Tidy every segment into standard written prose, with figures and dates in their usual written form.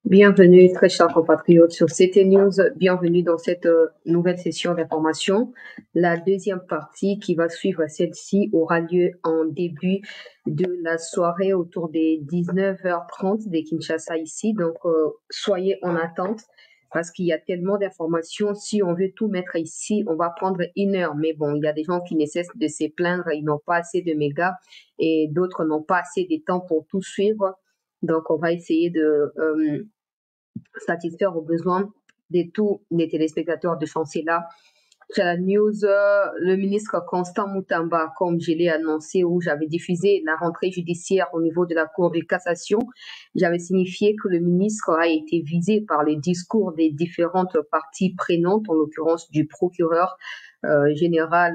Bienvenue, très chers compatriotes sur CT News. Bienvenue dans cette nouvelle session d'information. La deuxième partie qui va suivre celle-ci aura lieu en début de la soirée autour des 19h30 de Kinshasa ici. Donc, soyez en attente parce qu'il y a tellement d'informations. Si on veut tout mettre ici, on va prendre 1 heure. Mais bon, il y a des gens qui ne cessent de se plaindre. Ils n'ont pas assez de mégas et d'autres n'ont pas assez de temps pour tout suivre. Donc, on va essayer de satisfaire aux besoins de tous les téléspectateurs de Chancela. C'est la news, le ministre Constant Moutamba, comme je l'ai annoncé, où j'avais diffusé la rentrée judiciaire au niveau de la Cour de cassation, j'avais signifié que le ministre a été visé par les discours des différentes parties prenantes, en l'occurrence du procureur général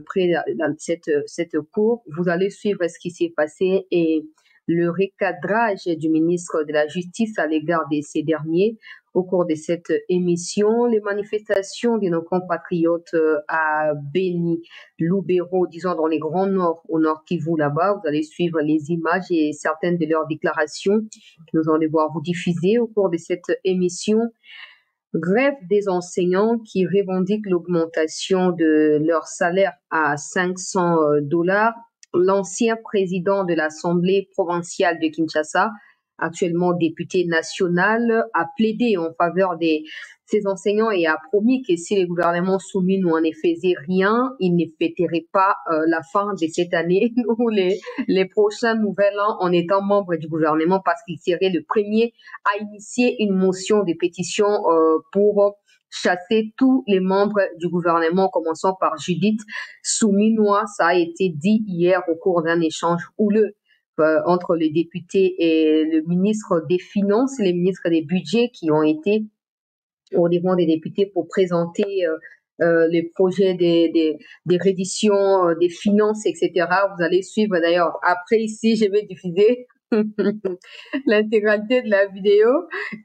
près de cette cour. Vous allez suivre ce qui s'est passé et le recadrage du ministre de la Justice à l'égard de ces derniers. Au cours de cette émission, les manifestations de nos compatriotes à Beni, Lubero, disons dans les grands nord, au nord Kivu là-bas, vous allez suivre les images et certaines de leurs déclarations que nous allons devoir vous diffuser au cours de cette émission. Grève des enseignants qui revendiquent l'augmentation de leur salaire à $500. L'ancien président de l'Assemblée provinciale de Kinshasa, actuellement député national, a plaidé en faveur de ces enseignants et a promis que si les gouvernements soumis n'en faisaient rien, il ne fêterait pas la fin de cette année ou les prochains nouvel an en étant membre du gouvernement parce qu'il serait le premier à initier une motion de pétition pour chasser tous les membres du gouvernement, commençant par Judith Souminois. Ça a été dit hier au cours d'un échange houleux entre les députés et le ministre des Finances et les ministres des Budgets qui ont été au devant des députés pour présenter les projets des redditions des finances, etc. Vous allez suivre d'ailleurs. Après ici, je vais diffuser l'intégralité de la vidéo.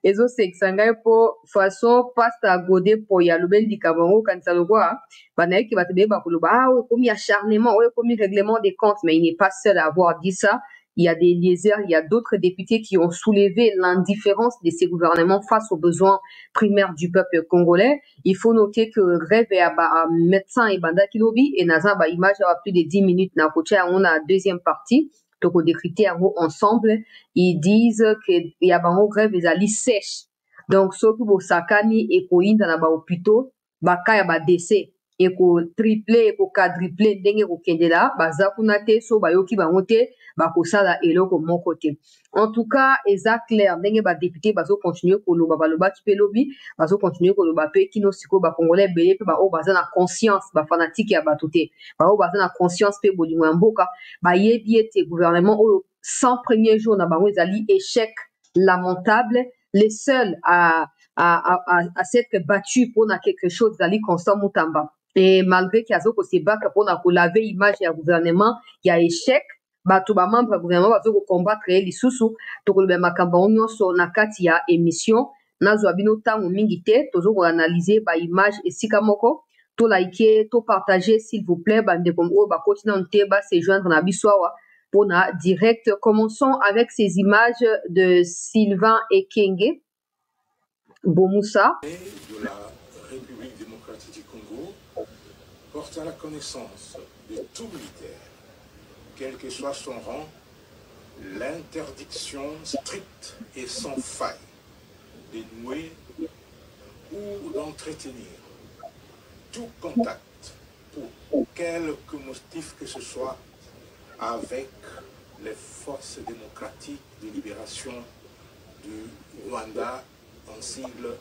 Ezo seksangai po façon pasta godé po ya lubel di kabango kansalogwa. Banaye ki batebe bakuluba comme acharnement, comme règlement des comptes, mais il n'est pas seul à avoir dit ça. Il y a des liaiseurs, il y a d'autres députés qui ont soulevé l'indifférence de ces gouvernements face aux besoins primaires du peuple congolais. Il faut noter que Grève et médecin et Banda Kilobi et Naza ba image à plus de 10 minutes na kocha on a deuxième partie. Donc, des critères ensemble, ils disent que y a bango grève les ali sèche. Donc, ce que vous sakani et ko inda na ba hôpitaux, baka ya ba décès et ko triplé et ko quadruplé ndenge ko kendela, baza kuna te so bayoki bango te, bako sala eloko mon côté. En tout cas, eza clair, ndenge ba député bazo continuer ko loba baloba ki pe lobi, bazo continuer ko loba pe kino siko ba congolais belé pe ba o baza na conscience, ba fanatique ya batuté, ba o baza na conscience pe bolingo ya mboka, ba yebi ete gouvernement au 100 premiers jours na bango ezali échec lamentable, les seuls à s'être battus pour quelque chose ezali Constant Moutamba. Et malgré qu'il y a zoko se battre pour laver image ya gouvernement, il y a échec. Bato ba membre gouvernement bazo ko combattre lisusu to ko be makambo nyonso na kati ya émission nazwa bino tango mingi te tozo ko analyser ba image esika moko to liker to partager s'il vous plaît bande comme o ba continuer te ba se joindre na biswawa pour na direct. Commençons avec ces images de Sylvain Ekenge Bomoussa de la République démocratique du Congo porte à la connaissance de tout militaire, quel que soit son rang, l'interdiction stricte et sans faille de nouer ou d'entretenir tout contact pour quelque motif que ce soit avec les forces démocratiques de libération du Rwanda, en sigle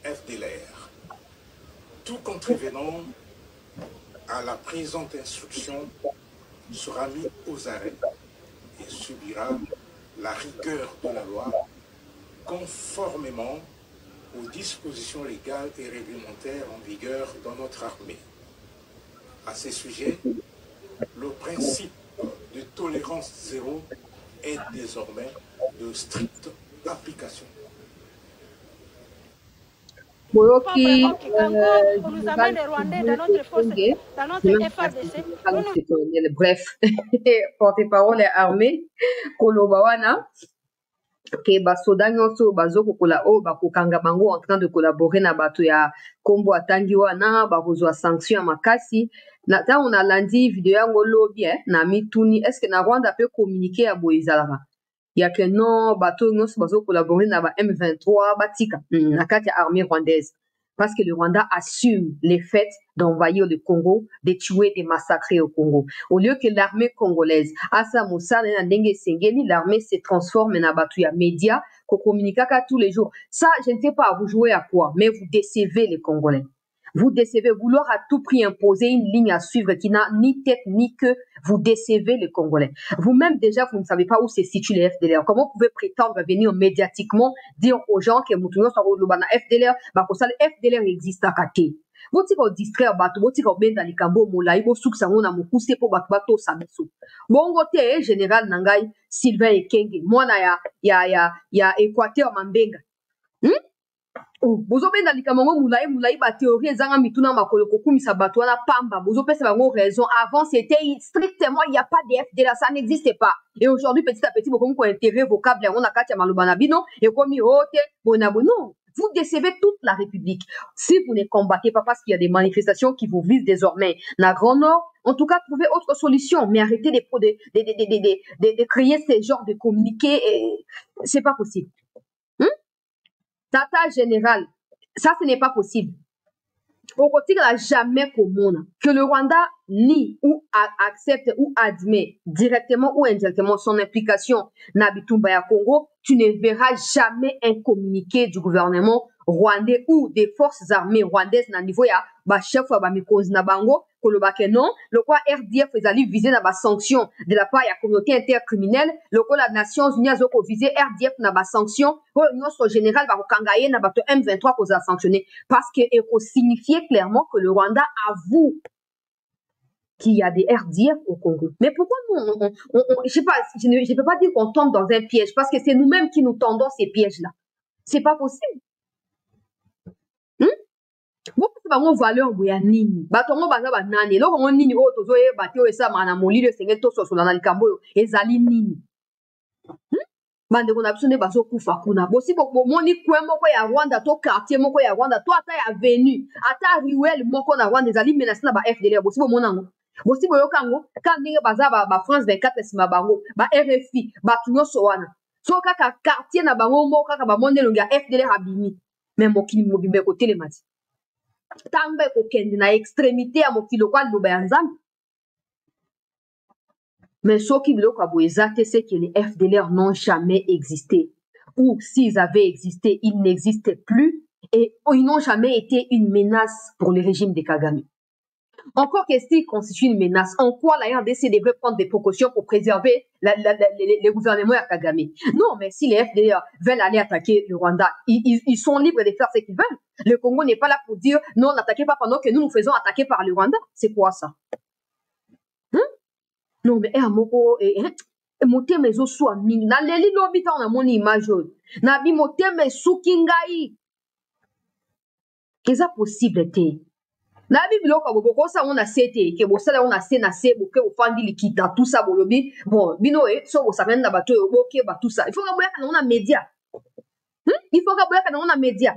FDLR. Tout contrevenant à la présente instruction sera mis aux arrêts et subira la rigueur de la loi conformément aux dispositions légales et réglementaires en vigueur dans notre armée. À ce sujet, le principe de tolérance zéro est désormais de stricte application. Boyoki nous amène les Rwandais dans notre force, dans notre FARDC. Bref, porte-parole est armé, Kolobawana. ke basoda nyonso bazokokola oyo bakokanga bango en train de collaborer na bato ya kombo atangi wana bakozwa sanction ya makasi na ntango nalandi video yango lobi na mituni estce na Rwanda mpe communiqué ya boye ezalaka yake non bato nyonso bazocollaborer na ba M23 batika na kati ya armée rwandaise parce que le Rwanda assume les faits d'envahir le Congo, de tuer, de massacrer au Congo. Au lieu que l'armée congolaise, Asa Moussa, l'armée se transforme en abattu à médias, qu'on communique tous les jours. Ça, je ne sais pas, vous jouez à quoi, mais vous décevez les Congolais. Vous décevez, vous leur à tout prix imposer une ligne à suivre qui n'a ni tête ni queue. Vous décevez les Congolais. Vous-même déjà, vous ne savez pas où se situe les FDLR. Comment vous pouvez prétendre venir médiatiquement dire aux gens que Moutounio soit le FDLR, bah pour ça le FDLR existe à côté. Vous dites distraire bateau, vous dites ben dans les cambo moulaï, vous souk sango na mukuse pour bateau sabiso. Bon côté général Nangai Sylvain Ekenge, moi na ya Équateur Mambenga. Bozo ben dalika mongo moulaï ba théorie ezanga mituna makolo kokumisa bato wana pamba bozo pesa bango raison avant c'était strictement il y a pas de FDLR ça n'existait pas et aujourd'hui petit à petit beaucoup ko intérêt vocable on a katia malobana bino et comme ote bonabo non vous décevez toute la République si vous ne combattez pas parce qu'il y a des manifestations qui vous visent désormais na Grand Nord en tout cas trouvez autre solution mais arrêtez de créer ces genres de communiqués c'est pas possible. Tata général, ça ce n'est pas possible. On ne jamais commune que le Rwanda nie ou accepte ou admet directement ou indirectement son implication dans Bitumba Congo, tu ne verras jamais un communiqué du gouvernement rwandais ou des forces armées rwandaises na niveau ya ba chef wa ba mikozi na bango kolobake non le quoi RDF ezali visé na ba sanction de la part ya communauté intercriminelle le quoi la Nations Unies azoko visé RDF na ba sanction o nyonso général ba kokangaye na bato M23 koza sanctionner parce que eko signifier clairement que le Rwanda avoue qu'il y a des RDF au Congo. Mais pourquoi nous, je sais pas, je ne peux pas dire qu'on tombe dans un piège parce que c'est nous-mêmes qui nous tendons ces pièges-là. C'est pas possible. Vous pouvez avoir valeur boya nini. Batongo baza ba nani. Loko on nini o tozo e batio esa mana molile senge to soso na likambo ezali nini. Bande kona biso ne bazo kufa kuna. Bosi moni kwe moko ya Rwanda to quartier moko ya Rwanda to ata ya avenue, ata ruelle moko na Rwanda ezali menacé na ba FDLR bosi monango. Bosi boyokango ka ndenge baza ba France 24 sima bango, ba RFI, ba tunyoso wana. So kaka quartier na bango moko kaka ba monde longa FDLR abimi. Mais mokili mobimbe ko telemati. Tamba ko kende na extrémité ya mokilo kwa loba ya nzambe. Mais ce qui bloque à Boézate, c'est que les FDLR n'ont jamais existé. Ou s'ils avaient existé, ils n'existaient plus. Et ils n'ont jamais été une menace pour le régime de Kagame. Encore qu'est-ce qui constitue une menace? En quoi la RDC devrait prendre des précautions pour préserver les gouvernements à Kagame? Non, mais si les FDLR veulent aller attaquer le Rwanda, ils sont libres de faire ce qu'ils veulent. Le Congo n'est pas là pour dire non, n'attaquez pas pendant que nous nous faisons attaquer par le Rwanda. C'est quoi ça? Non, mais moko motema ezosua mingi na leli lobi ta na moni image oyo na bi motema esuki ngai eza possible te na bi biloko bokosa on a sete ke bosala on a se na se boke ofandi likita tout ça bolobi bon bino so bosakana na bato boke ba tout ça il faut ka boya kana on a média il faut ka boya kana on a média.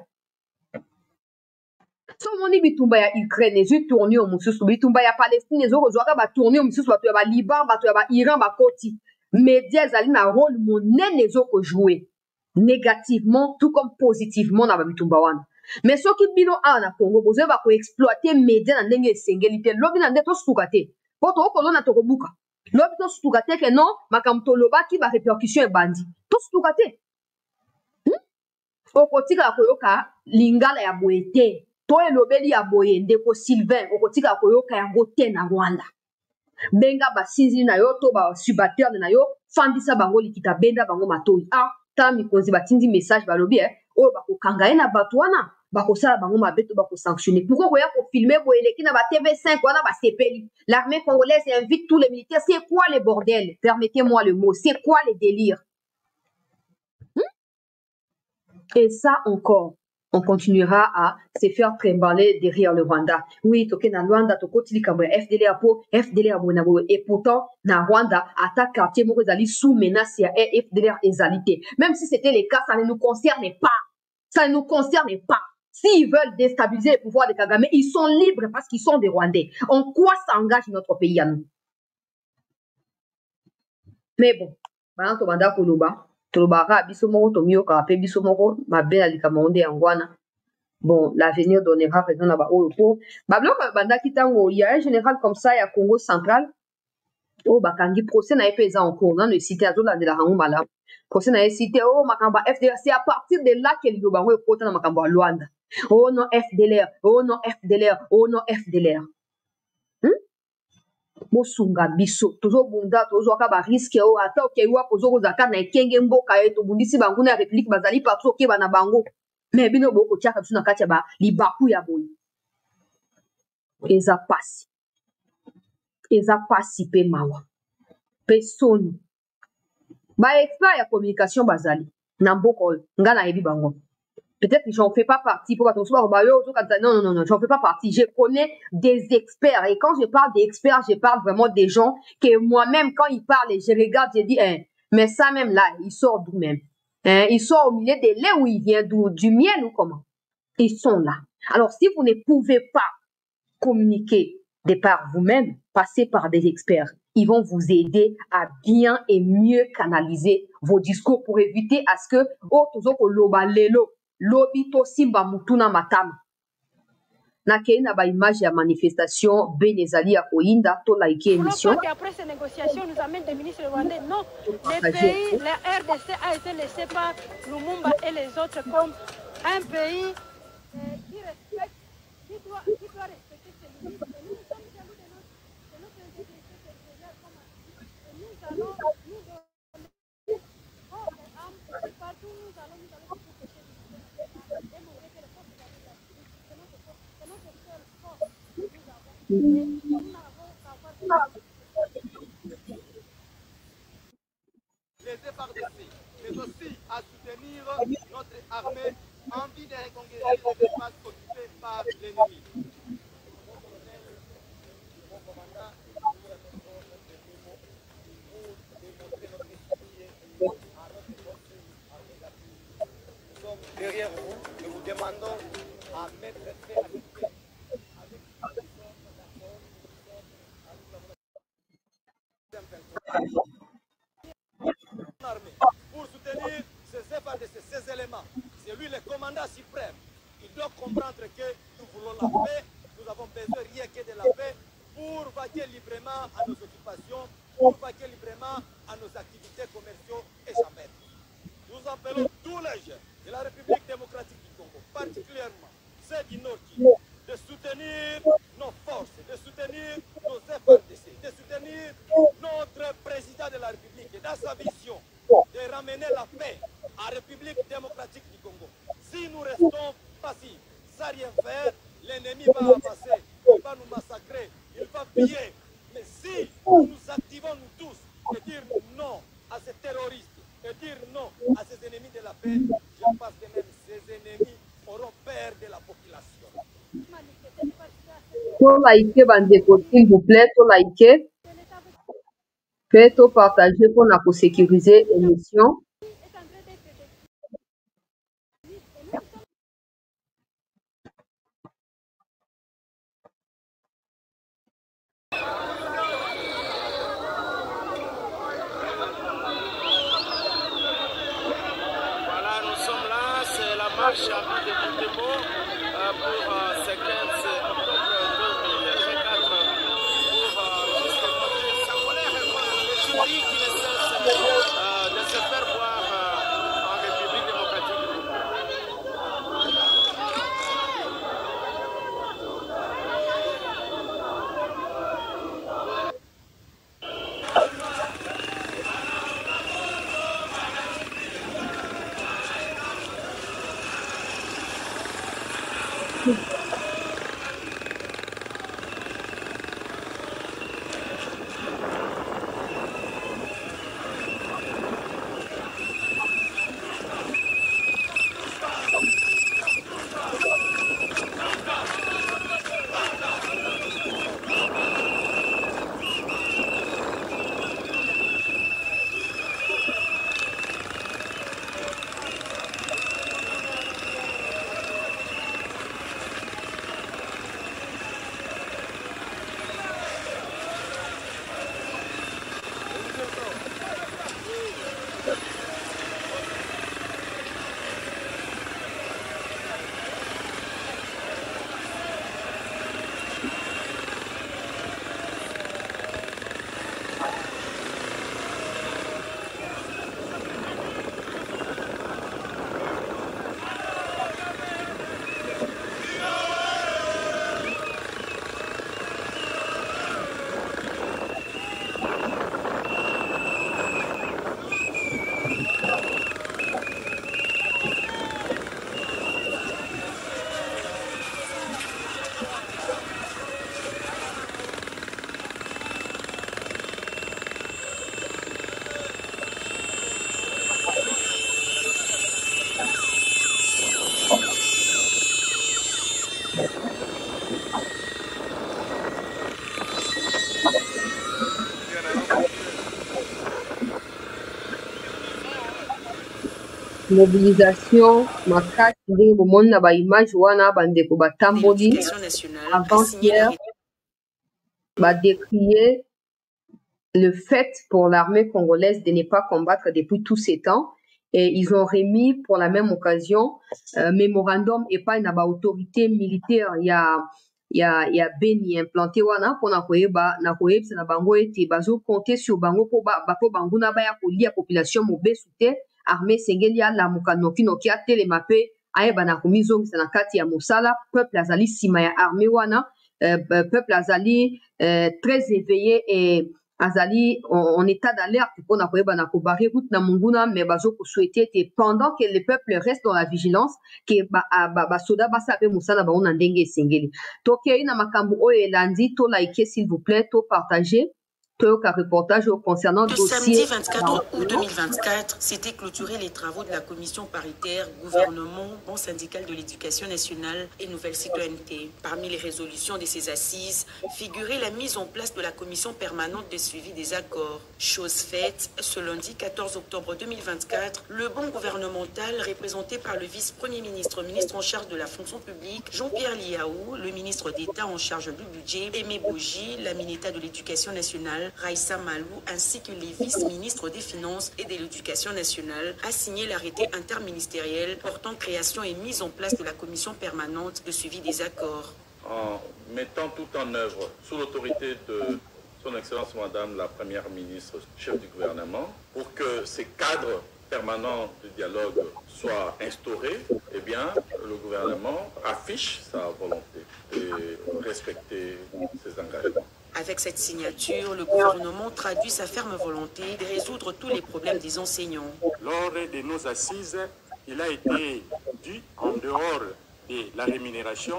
So moni bitumba ya Ukraine ezo tourner au mususu bitumba ya Palestine ezo kozwaka ba tourner au mususu bato ya ba Liban bato ya ba Iran ba koti médias ezali na rôle monene ezo ko jouer négativement tout comme positivement na ba bitumba wana mais soki bino a na Congo bozo ba ko exploiter médias na ndenge esengeli te lobi na ndeto suka te poto okolona to kobuka lobi to suka te ke non makambo tolobaki ba répercussion ebandi to suka te okotika koyoka lingala ya boete to elobeli ya boye ndeko Sylvain okotika koyoka yango te na Rwanda benga basinzi na yo to ba subalterne na yo fandisa bango likita benda bango matoi ta mikonzi batindi message balobi oyo bakokanga ye na bato wana bakosala bango mabeto bakosanctionner pourquoi koya kofilmer boyeleki na ba TV5 wana basepeli l'armée congolaise invite tous les militaires c'est quoi les bordels permettez-moi le mot c'est quoi les délires et ça encore on continuera à se faire trimballer derrière le Rwanda. Oui, toke na Rwanda, toko tilikabo FDLR po, FDLR bonabo. Et pourtant, na Rwanda, attaque quartier moko ezali sous menace ya FDLR ezalité. Même si c'était le cas, ça ne nous concerne pas. Ça ne nous concerne pas. S'ils veulent déstabiliser le pouvoir de Kagame, ils sont libres parce qu'ils sont des Rwandais. En quoi ça engage notre pays à nous? Mais bon, maintenant, Tobanda Koloba, Tolobara, Bisomoro, Tomio, Karape, Bisomoro, ma belle Alikamonde, Angwana. Bon, l'avenir donnera raison à Baopo. Bablok, Banda Kitango, il y a un général comme ça, il y a Congo central. Oh, Bakangi, procès n'a pas en cours, non, le cité à Zola de la Rangoumala. Procès n'a cité, oh, Makamba FDR, c'est à partir de là que l'Yobango est porté dans Makamba Luanda. Oh non, FDLR, oh non, FDLR, oh non, FDLR. Bosunga biso tozo bunda tozo akaba risque o ata okewa kozo kozaka na ekenge mboka yetu bundisi bangu na république bazali partout okeba na bango mais bino boko tiaka biso na kati ya ba libaku ya boye eza pasi pe mawa pe soni ba expert ya communication bazali na mboka oyo nga na yebi bango. Peut-être que j'en fais pas partie. Non, non, j'en fais pas partie. Je connais des experts. Et quand je parle d'experts, je parle vraiment des gens que moi-même, quand ils parlent, je regarde, je dis, mais ça même là, il sort d'où même? Il sort au milieu des laits où il vient du miel ou comment? Ils sont là. Alors, si vous ne pouvez pas communiquer de par vous-même, passez par des experts. Ils vont vous aider à bien et mieux canaliser vos discours pour éviter à ce que, oh, tozoko loba lelo, lobito simba mutuna matama. Nakei na ba image ya manifestation Benezali ya Koinda to like émission. Après ces négociations, nous amène des ministres rwandais. Non, les pays, la RDC a été laissé par Lumumba et les autres comme un pays qui respecte, qui doit respecter ses limites. Et nous sommes jaloux de notre intégrité territoriale comme et nous allons nous donner corps et âme et partout nous allons tout protéger et montrer que les forces de la République, c'est notre seule force que nous avons. Et nous n'avons qu'à avoir les FARDC, mais aussi à soutenir notre armée en vue de reconquérir les espaces occupés par l'ennemi. Nous sommes derrière vous et vous demandons à mettre fin à cette paix. Pour soutenir ces FARDC, ces éléments, c'est lui le commandant suprême. Il doit comprendre que nous voulons la paix, nous avons besoin rien que de la paix pour vaquer librement à nos occupations, pour vaquer librement à nos activités commerciales et champêtres. Nous appelons tous les jeunes de la République démocratique du Congo, particulièrement ceux du Nord Kivu, de soutenir nos forces, de soutenir nos FARDC, de soutenir notre président de la République et dans sa vision de ramener la paix à la République démocratique du Congo. Si nous restons passifs, sans rien faire, l'ennemi va avancer, il va nous massacrer, il va piller. Mais si nous nous activons nous tous et dire non à ces terroristes, et dire non à ces ennemis de la paix, je pense que même ces ennemis auront peur de la population. To like bandeko, s'il vous plaît, to like. Faites partager pour la sécuriser l'émission. Voilà, nous sommes là, c'est la marche à vie de Boutebo pour ce 15 octobre 2024 pour juste montrer sa colère contre le tuerie qui ne cesse de se faire voir en République démocratique du Congo. mobilisation makati ndenge bomoni na baimage wana bandeko batamboli L'éducation nationale a avant signé hier l'arrêté. décrier le fait pour l'armée congolaise de ne pas combattre depuis tous ces temps. Et ils ont remis pour la même occasion mémorandum et pas une autorité militaire. Il y a Beni implanté wana pour na koyeba na bango ete bazo compter sur bango pour bango na ba ya kolia population mobesu te armée sengeli ya la mukanoki noki a telema pe ayeba na komizongisa na kati ya mosala peuple azali sima ya armée wana peuple azali très éveillé et azali en état d'alerte pour na koyeba na kobari route na munguna mais bazo ko souhaiter que pendant que le peuple reste dans la vigilance que ba soda basa pe musala ba ona ndenge sengeli toke ina makambo o elandi to like s'il vous plaît to partager un reportage concernant le dossier. Samedi 24 août 2024, s'étaient clôturés les travaux de la commission paritaire gouvernement, bon syndical de l'éducation nationale et nouvelle citoyenneté. Parmi les résolutions de ces assises, figurait la mise en place de la commission permanente de suivi des accords. Chose faite, ce lundi 14 octobre 2024, le bon gouvernemental, représenté par le vice-premier ministre, ministre en charge de la fonction publique, Jean-Pierre Liaou, le ministre d'État en charge du budget, Aimé Boji, la ministre de l'Éducation nationale, Raissa Malou, ainsi que les vice-ministres des Finances et de l'Éducation nationale, a signé l'arrêté interministériel portant création et mise en place de la commission permanente de suivi des accords. En mettant tout en œuvre, sous l'autorité de Son Excellence Madame la Première ministre, chef du gouvernement, pour que ces cadres permanents de dialogue soient instaurés, eh bien, le gouvernement affiche sa volonté de respecter ses engagements. Avec cette signature, le gouvernement traduit sa ferme volonté de résoudre tous les problèmes des enseignants. Lors de nos assises, il a été dit, en dehors de la rémunération,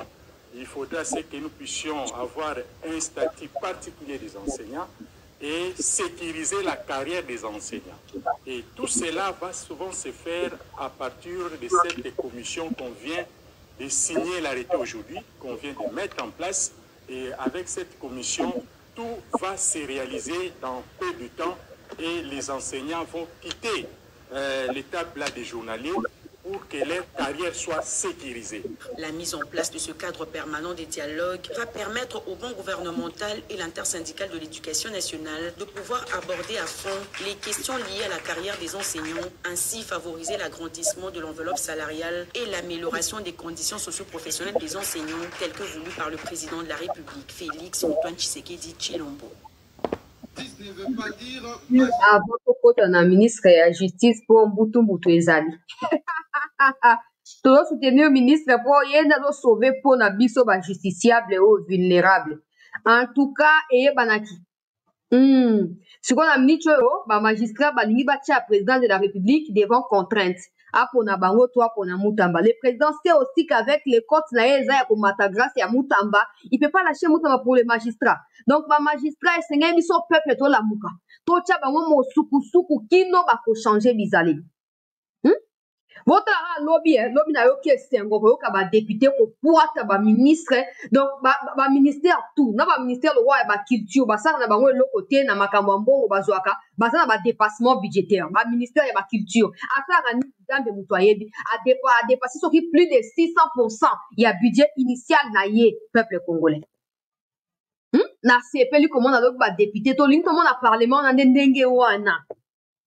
il faudra que nous puissions avoir un statut particulier des enseignants et sécuriser la carrière des enseignants. Et tout cela va souvent se faire à partir de cette commission qu'on vient de signer l'arrêté aujourd'hui, qu'on vient de mettre en place. Et avec cette commission, tout va se réaliser dans peu de temps et les enseignants vont quitter l'étape des journaliers pour que leur carrière soit sécurisée. La mise en place de ce cadre permanent des dialogues va permettre au bon gouvernemental et l'intersyndical de l'éducation nationale de pouvoir aborder à fond les questions liées à la carrière des enseignants, ainsi favoriser l'agrandissement de l'enveloppe salariale et l'amélioration des conditions socio-professionnelles des enseignants, telles que voulues par le président de la République, Félix Antoine Tshisekedi Tshilombo. Ne veut pas dire... Avant que na ministre ya justice pour Mbutu ezali. Tout soutenir le ministre pour yenda do sauver pour na biso ba justiciable ou vulnérable. En tout cas, banaki. Si on a mis ba magistrat ba lingi ba tia président de la République devant contrainte. Pour na bango toi pour na Mutamba. Le président sait aussi qu'avec les cotes na eza ya komata grâce ya Mutamba, il peut pas lâcher Mutamba pour les magistrats. Donc ba magistrat esengeli biso peuple to la muka. To tia bango mo suku kino ba ko changer bizali. Votre lobby na yo qui est sengo ka ba député ko puata ba ministre donc ba ministère tout na ba ministère le roi ba culture ba ça na bango le côté na makambo mbongo bazwaka ba ça na ba dépassement budgétaire ba ministère ya ba culture asa ni dambe mutoyebi a dépassé ce qui plus de 600% il y a budget initial na ye peuple congolais. Na sepeli comment na ba député to ling to mon parlement na ndenge wana.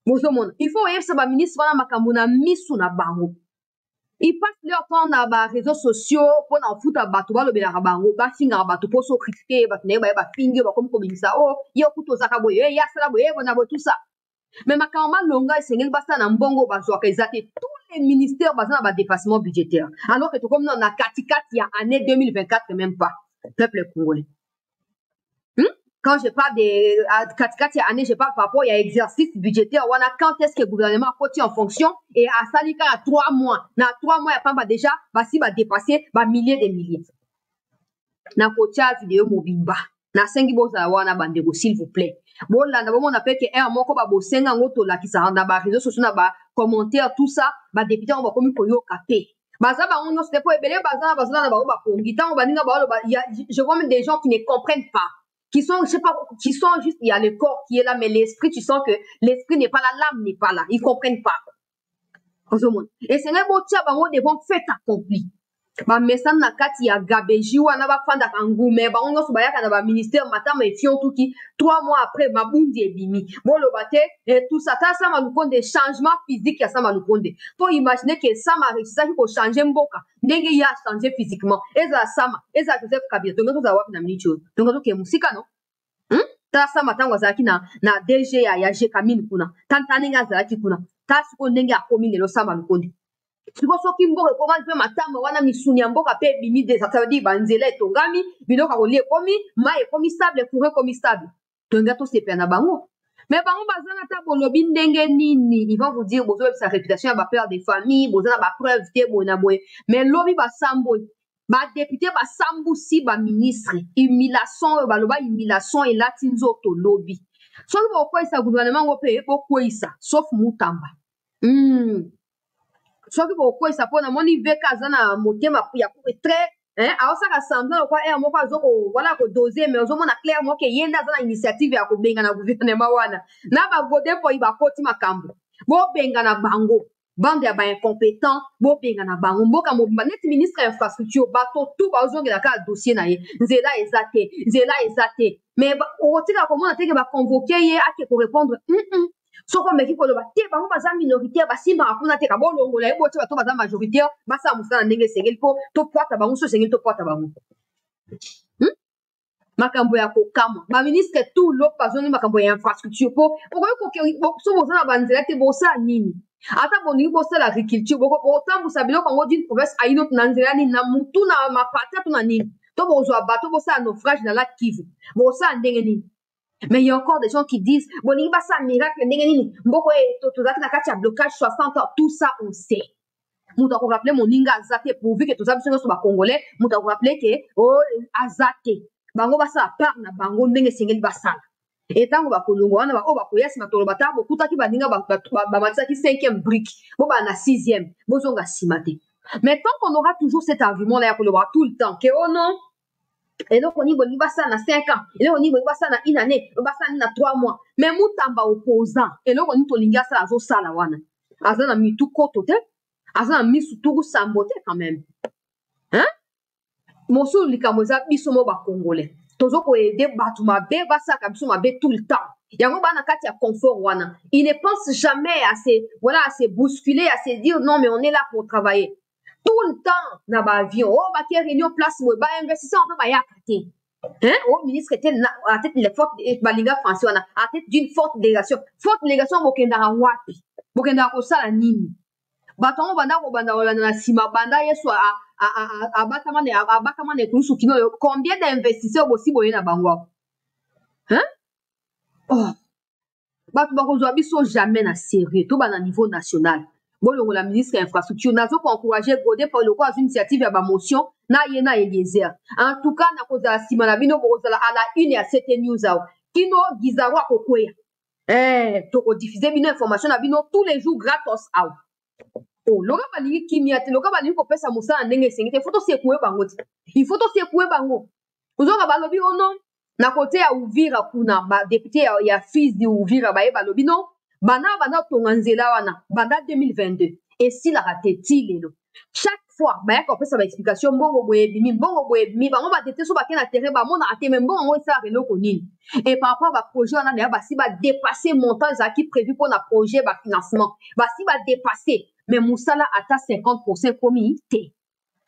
Il faut que les ministres soient misu na bango. Ils passent leur temps dans les réseaux sociaux pour en foutre à bateau, le bango, finir à bateau pour se critiquer, comme ça. Oh, il y a tout ça. Mais ma camarade longa et sengel basta na mbongo bazwa kezate tous les ministères basant na dépassement budgétaire. Alors que tout comme on a katikati il y a année 2024 même pas. Peuple congolais. Quand je parle de 4 années, je parle par rapport à l'exercice budgétaire. Quand est-ce que le gouvernement a côté en fonction et à Salika à 3 mois. Dans 3 mois, il n'y a pas déjà, si va dépasser milliers de milliers. Na kocha vidéo mobimba. Na sengi boza wana bandego s'il vous plaît. Bon là, d'abord on appelle que un moko ba bosenga ngoto la qui ça rend ba réseaux sociaux na ba commentaire tout ça, ba député on va comme pour yo capé. Baza ba on se pour ebele baza na ba ba kongita on ba ninga ba je vois même des gens qui ne comprennent pas. Qui sont, je sais pas, qui sont juste, il y a le corps qui est là, mais l'esprit, tu sens que l'esprit n'est pas là, l'âme n'est pas là. Ils comprennent pas. Et c'est un beau tia bango devant fait accompli. Ba mesan na kati ya gabeji wana ba fanda kangume ba ongo so bayaka na ba ministère matama e fion tuki 3 mois après mabundi ebimi bolo bate et tout ça ça ma lukonde des changements physiques ya ça ma lukonde pour imaginer que ça m'a réussi ça ko changer mboka ndenge ya changer physiquement eza sama eza Joseph Kabila donc to za wapi na minicho donc to ke musika no ta sama tango zaki na DG ya Jekamine kuna tantane nga zaki kuna ta siko ndenge akomi lelo sama lukonde. Siko soki mboka comment pe matamba wana misuni mboka pe bimi de ça veut dire banzela etongami biloko kolie komi mai komi stable courant komi stable tonga to se pena bango mais bango bazana ta bolobi ndenge nini ils vont vous dire bozo sa réputation ba père des familles bozana ba preuve te bona boye mais lobi ba sambo ba député ba sambu si ba ministre humiliation ba loba humiliation et latinzo to lobi so ko ko isa gouvernement ngo pe ko ko isa sauf Mutamba soki bokwesa mpona moni veka aza na motema ya très aosaka semblant lokwa ere moko wala kodose mais ozomona claire moko ye nde aza na initiative ya kobenga na gouvernement wana na bagode mpo bakoti makambo bobenga na bango bande ya baincompétent bobenga na bango mboka mobimba neti ministre ya infrastructure bato tu bazongela kaka dossier na ye nzela eza te mais okotika komona teke baconvoke ye ake korépondre soko meki koloba te bango baza minoritaire basimbaka kuna te kabolongola ye bote bato baza majoritaire basala mosala na ndenge esengeli mpo topwata bango so esengeli topwata bango makambo ya kokamwa baministre tout lo bazoni makambo ya infrastructure mpo okoki so boza na banzela te bosala nini ata bolingi bosala agriculture botambusa biloko yango d'une province aino na nzela nini na mutu na mapata to na nini to bozwa bato bosala naufrage na lac Kivu bosala ndenge nini. Mais il y a encore des gens qui disent bon il va ça miracle ndenge nini mboko tozaki na kati ya blocage 60 ans tout ça on sait mutu akorappele moninga azate pourvu que toza biso nyonso bacongolais mutu akorappele ke azate bango basala part na bango ndenge esengeli basala etango bakolongo wana oyo bakoya nsima toloba ta bokutaki baninga bamatisaki 5e brique bobala na 6e bozonga nsima te mais tant qu'on aura toujours cet argument là ya koloba tout le temps ke oh non et donc on y va ça na 5 ans et là on y va ça na une année on va ça na 3 mois mais Mutamba opposant et là on y tolinga ça azo sala wana azana mitu koto te azana misu tugu sambote quand même mosu likamoza biso mo ba congolais tozo ko aider batu mabe basaka biso mabe tout le temps yango bana kati ya confort wana il ne pense jamais à se bousculer à se dire non mais on est là pour travailler tout le temps na ba avion ba réunion place mo ba investisseur on peut ba yakate ministre était à tête les fortes balinga français wana à tête d'une forte délégation bokenda wapi bokenda ko sala nini batongo banda wala na sima banda yesu abakama ne kusu kino combien d'investisseurs aussi boye na bango bato bakozwa biso jamais na sérieux to bana niveau national bolongo la ministre ya infrastructure nazo ko encourager Godé par le quoi initiative ya ba motion na yena Eliezer en tout cas na kozala sima na bino bozala à la une ya cette news ao kino gizawa kokweya to ko diffuser bino information na bino tous les jours gratos ao loka balingi kimia te loka balingi ko pesa musala ndenge esengite il faut to secouer bango ti il faut to secouer bango ozoka balobi ono na côté ya Uvira kuna ba député ya fils de Uvira ba balobi non bana tonga nzela wana banda 2022 et si la raté ti lelo chaque fois ba ko pesa ba explication mbongo boye bimi bango ba tete so ba kena terrain ba mona ate même mbongo ça reloko nini et par rapport ba projet wana na ba si ba dépasser montant za qui prévu pour na projet ba financement ba si ba dépasser mais musala ata 50% commis té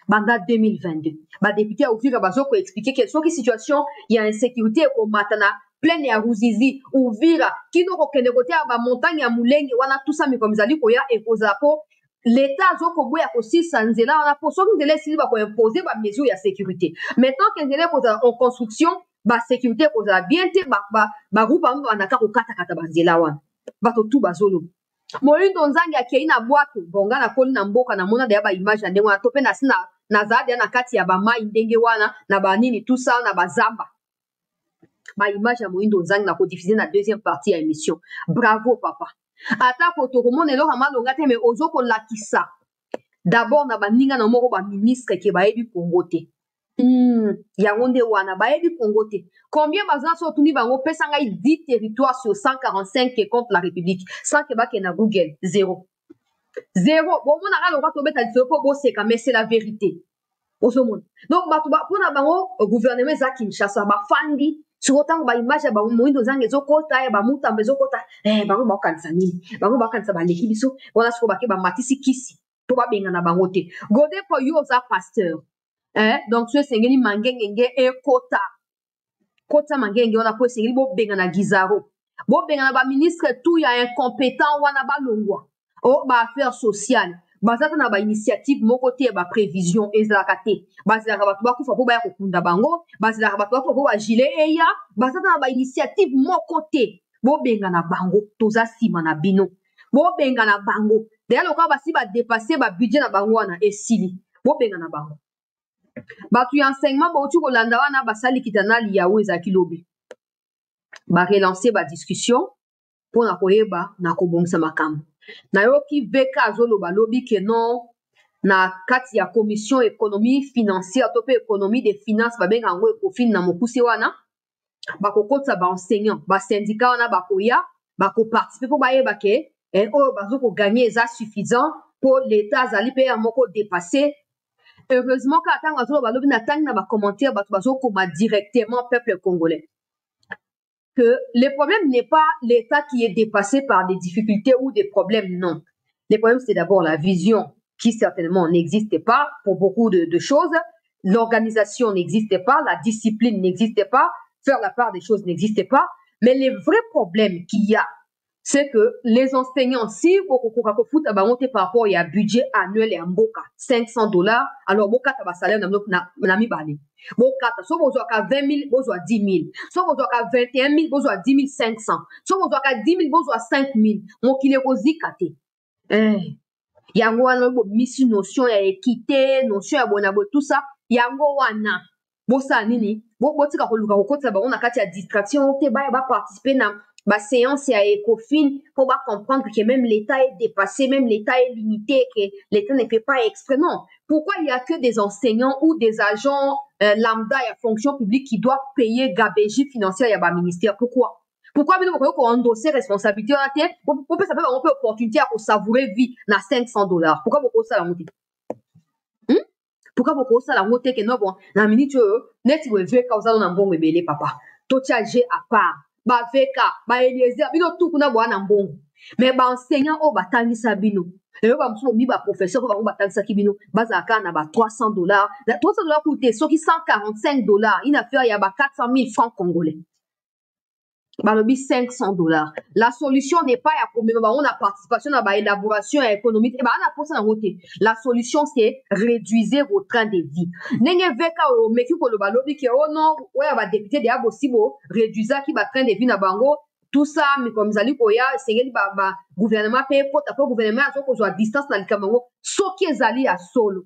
banda 2022 ba député au Uvira bazo ko expliquer quelle soit situation il y a insécurité au matana pleine ya Ruzizi Uvira kino ko kende kote ba montagne ya Mulenge wana tout ça mais comme zali ko ya ekoza po l'état zo ko boya ko si sanzela wana po so nzela sili ba ko imposer ba mesures ya sécurité maintenant que nzela ko en construction ba sécurité ko za bien te ba groupe wana ka ko kata ba nzela wana bato tout bazolo moyindo nzangi akeina bwato bonga na koli na mboka na mona da ba image na ndenge wana to pe na sina na zadi na kati ya ba mai ndenge wana na ba nini tout ça na bazamba ma image ya moyindo nzangi na ko diffuser na deuxième partie ya émission bravo papa ata ko to komona lo kama longa te mais ozo ko lakisa d'abord na baninga na moko ba ministre ke ba yebi Congo te yango nde wana ba yebi Congo te combien bazana so tuni bango pesa ngai 10 territoires sur 145 qui compte la République sans que ba ke na Google 0 Zéro. Bon, on a le droit de mettre à zéro pour c'est quand même c'est la vérité. Au monde. Donc, pour le gouvernement za Kinshasa, ba fandi, sur autant ba image ba moindo zange zokota, ba muta bezokota, bango ba kansa nini. Bango ba kansa ba leki biso, wana siko ba ke ba matisi kisi. To ba benga na bango te. Gode for you za pasteur. Donc ce sengeli mangenge e kota. Kota mangenge on a po sengeli bo benga na gizaro. Bo benga na ba ministre tout ya incompétent wana ba longwa. O ba affaire sociale. Bazata na ba initiative moko te ba prévision ezalaka te. Bazilaka bato bakufa po baya kokunda bango, bazilaka bato bakufa po ba gilet eya, bazata na ba initiative moko te. Bo benga na bango toza sima na bino. Bo benga na bango. D'ailleurs loka basi ba dépasser ba budget na bango wana esili. Bo benga na bango. Batu ya enseignement ba uti kolanda wana basali kitanali yawe za kilobi. Ba relancer ba discussion pour na koyeba na kobongisa makambo. Na yoki veka azoloba lobi ke non na kati ya commission économie financière to pe économie des finances ba benga ngo ekofin na mokuse wana bakokotsa ba enseignant ba syndicat wana bakoya bako participer po bayeba ke o bazoko gagner ça suffisant pour l'état azali pe moko dépasser. Heureusement ka tanga azoloba lobi na tanga na ba commentaire bato bazokoma directement peuple congolais. Que le problème n'est pas l'État qui est dépassé par des difficultés ou des problèmes, non. Le problème, c'est d'abord la vision qui certainement n'existait pas pour beaucoup de choses. L'organisation n'existait pas, la discipline n'existait pas, faire la part des choses n'existait pas. Mais le vrai problème qu'il y a, c'est que les enseignants, si vous avez par rapport à un budget annuel et un boka, $500, alors boka taba salaire na mi bali. Boka so vous avez 20 000, vous avez 10 000. So vous avez 21 000, vous avez 10 500. So vous avez 10 000, vous avez 5 000. Mon kile kozi kate. Yango wana misi notion ya équité, notion ya bonabo tout ça. Yango wana. Bosa nini? Botika koluka kokotsa ba on a kati ya distraction te ba participer na ba séance à Ecofin pour comprendre que même l'État est dépassé, même l'État est limité, que l'État ne fait pas exprès. Non. Pourquoi il y a que des enseignants ou des agents lambda et fonction publique qui doivent payer gabégie financière à un ministère? Pourquoi? Pourquoi nous devons endosser responsabilité à terre? Pourquoi ça peut avoir une opportunité à savourer vie na $500? Pourquoi vous ça la montée? Pourquoi vous ça la montée que non bon na minute net vous veut causer un bon bébé papa. Tout chargé à part. Ba veka ba Eliezer bino tout kuna bwana mbongo mais ba enseignant o batangisa bino lelo ba msumo mi ba professeur ba batangisa ki bino bazaka na ba $300 $300 coûte soki $145 une affaire ya ba 400 000 francs congolais ba lobi $500. La solution n'est pas ya problème ba on a participation na ba élaboration économique et ba na posa na roté. La solution c'est réduisez vos trains de vie. Nenge veka o meki ko lo ba lobi ke oh non ouais ba député de abosibo réduisa ki ba train de vie na bango tout ça mais comme zali ko ya sengeli ba gouvernement paye pour ta gouvernement azo ko zo distance na likamango soki ezali ya solo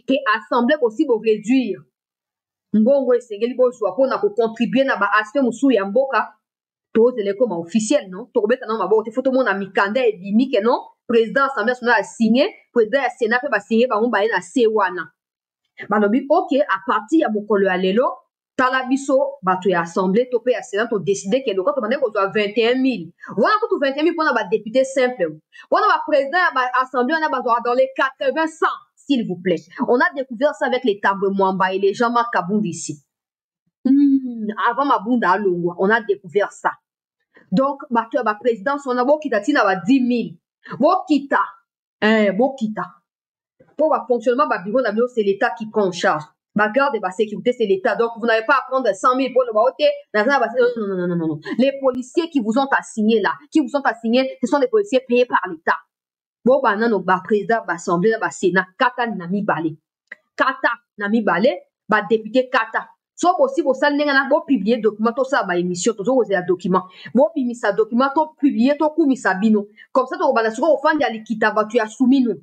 que assemblée aussi pour réduire mbongo esengeli bozwa pona ko contribuer na ba aspect musu ya mboka tozele comme officiel non to kobeta na maboko te foto mona mikanda e bimi ke non président assemblée nationale a signé président ya sénat pe ba signé ba mba na sewana balobi OK à partir ya mokolo ya lelo tala biso bato ya assemblée to pe ya sénat to décider que le quand on ko 21 000 voilà ko 21 000 pona ba député simple pona ba président ya ba assemblée na ba dans les 80 100. S'il vous plaît. On a découvert ça avec les Tambo Mwamba et les Jean-Marc Kabound ici. Avant Mabunda Alongwa, on a découvert ça. Donc, ma présidence, on a beau quitter 10 000. Bokita. Bokita. Pour le fonctionnement, c'est l'État qui prend en charge. Garde et sécurité, c'est l'État. Donc, vous n'avez pas à prendre 100 000 pour le voter. Non. Les policiers qui vous ont assigné là, ce sont des policiers payés par l'État. Bon, non, président, assemblée, sénat, kata nami balé. Kata nami balé, député kata. So possible, ça n'a pas publié document, tout ça, émission, tout ça, vous avez document. Bon, puis, ça document, tout publié, tout coup, bino. Comme ça, tu vas sur au fan, il y a tu as soumis nous.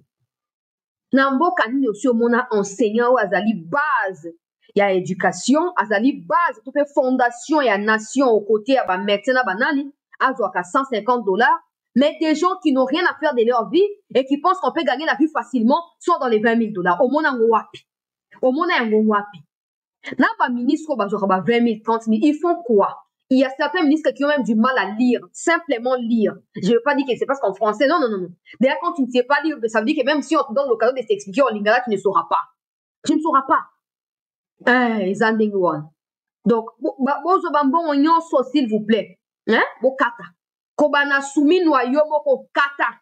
Nambo, kanini, aussi, on a enseignant, azali base. Il y a éducation, azali base, tout fait fondation, il y a nation, au côté, il y a médecin, banani, azoaka $150. Mais des gens qui n'ont rien à faire de leur vie et qui pensent qu'on peut gagner la vie facilement sont dans les $20 000. Au monde en wapi. Au monde en wapi. N'a pas ministre, 20 000, 30 000. Ils font quoi? Il y a certains ministres qui ont même du mal à lire, simplement lire. Je ne veux pas dire que c'est parce qu'en français, non. D'ailleurs, quand tu ne sais pas lire, ça veut dire que même si on te donne l'occasion de t'expliquer en lingala, tu ne sauras pas. Tu ne sauras pas. Donc, s'il vous plaît. Hein? Bo kata. Kobana soumi noyo moko kata.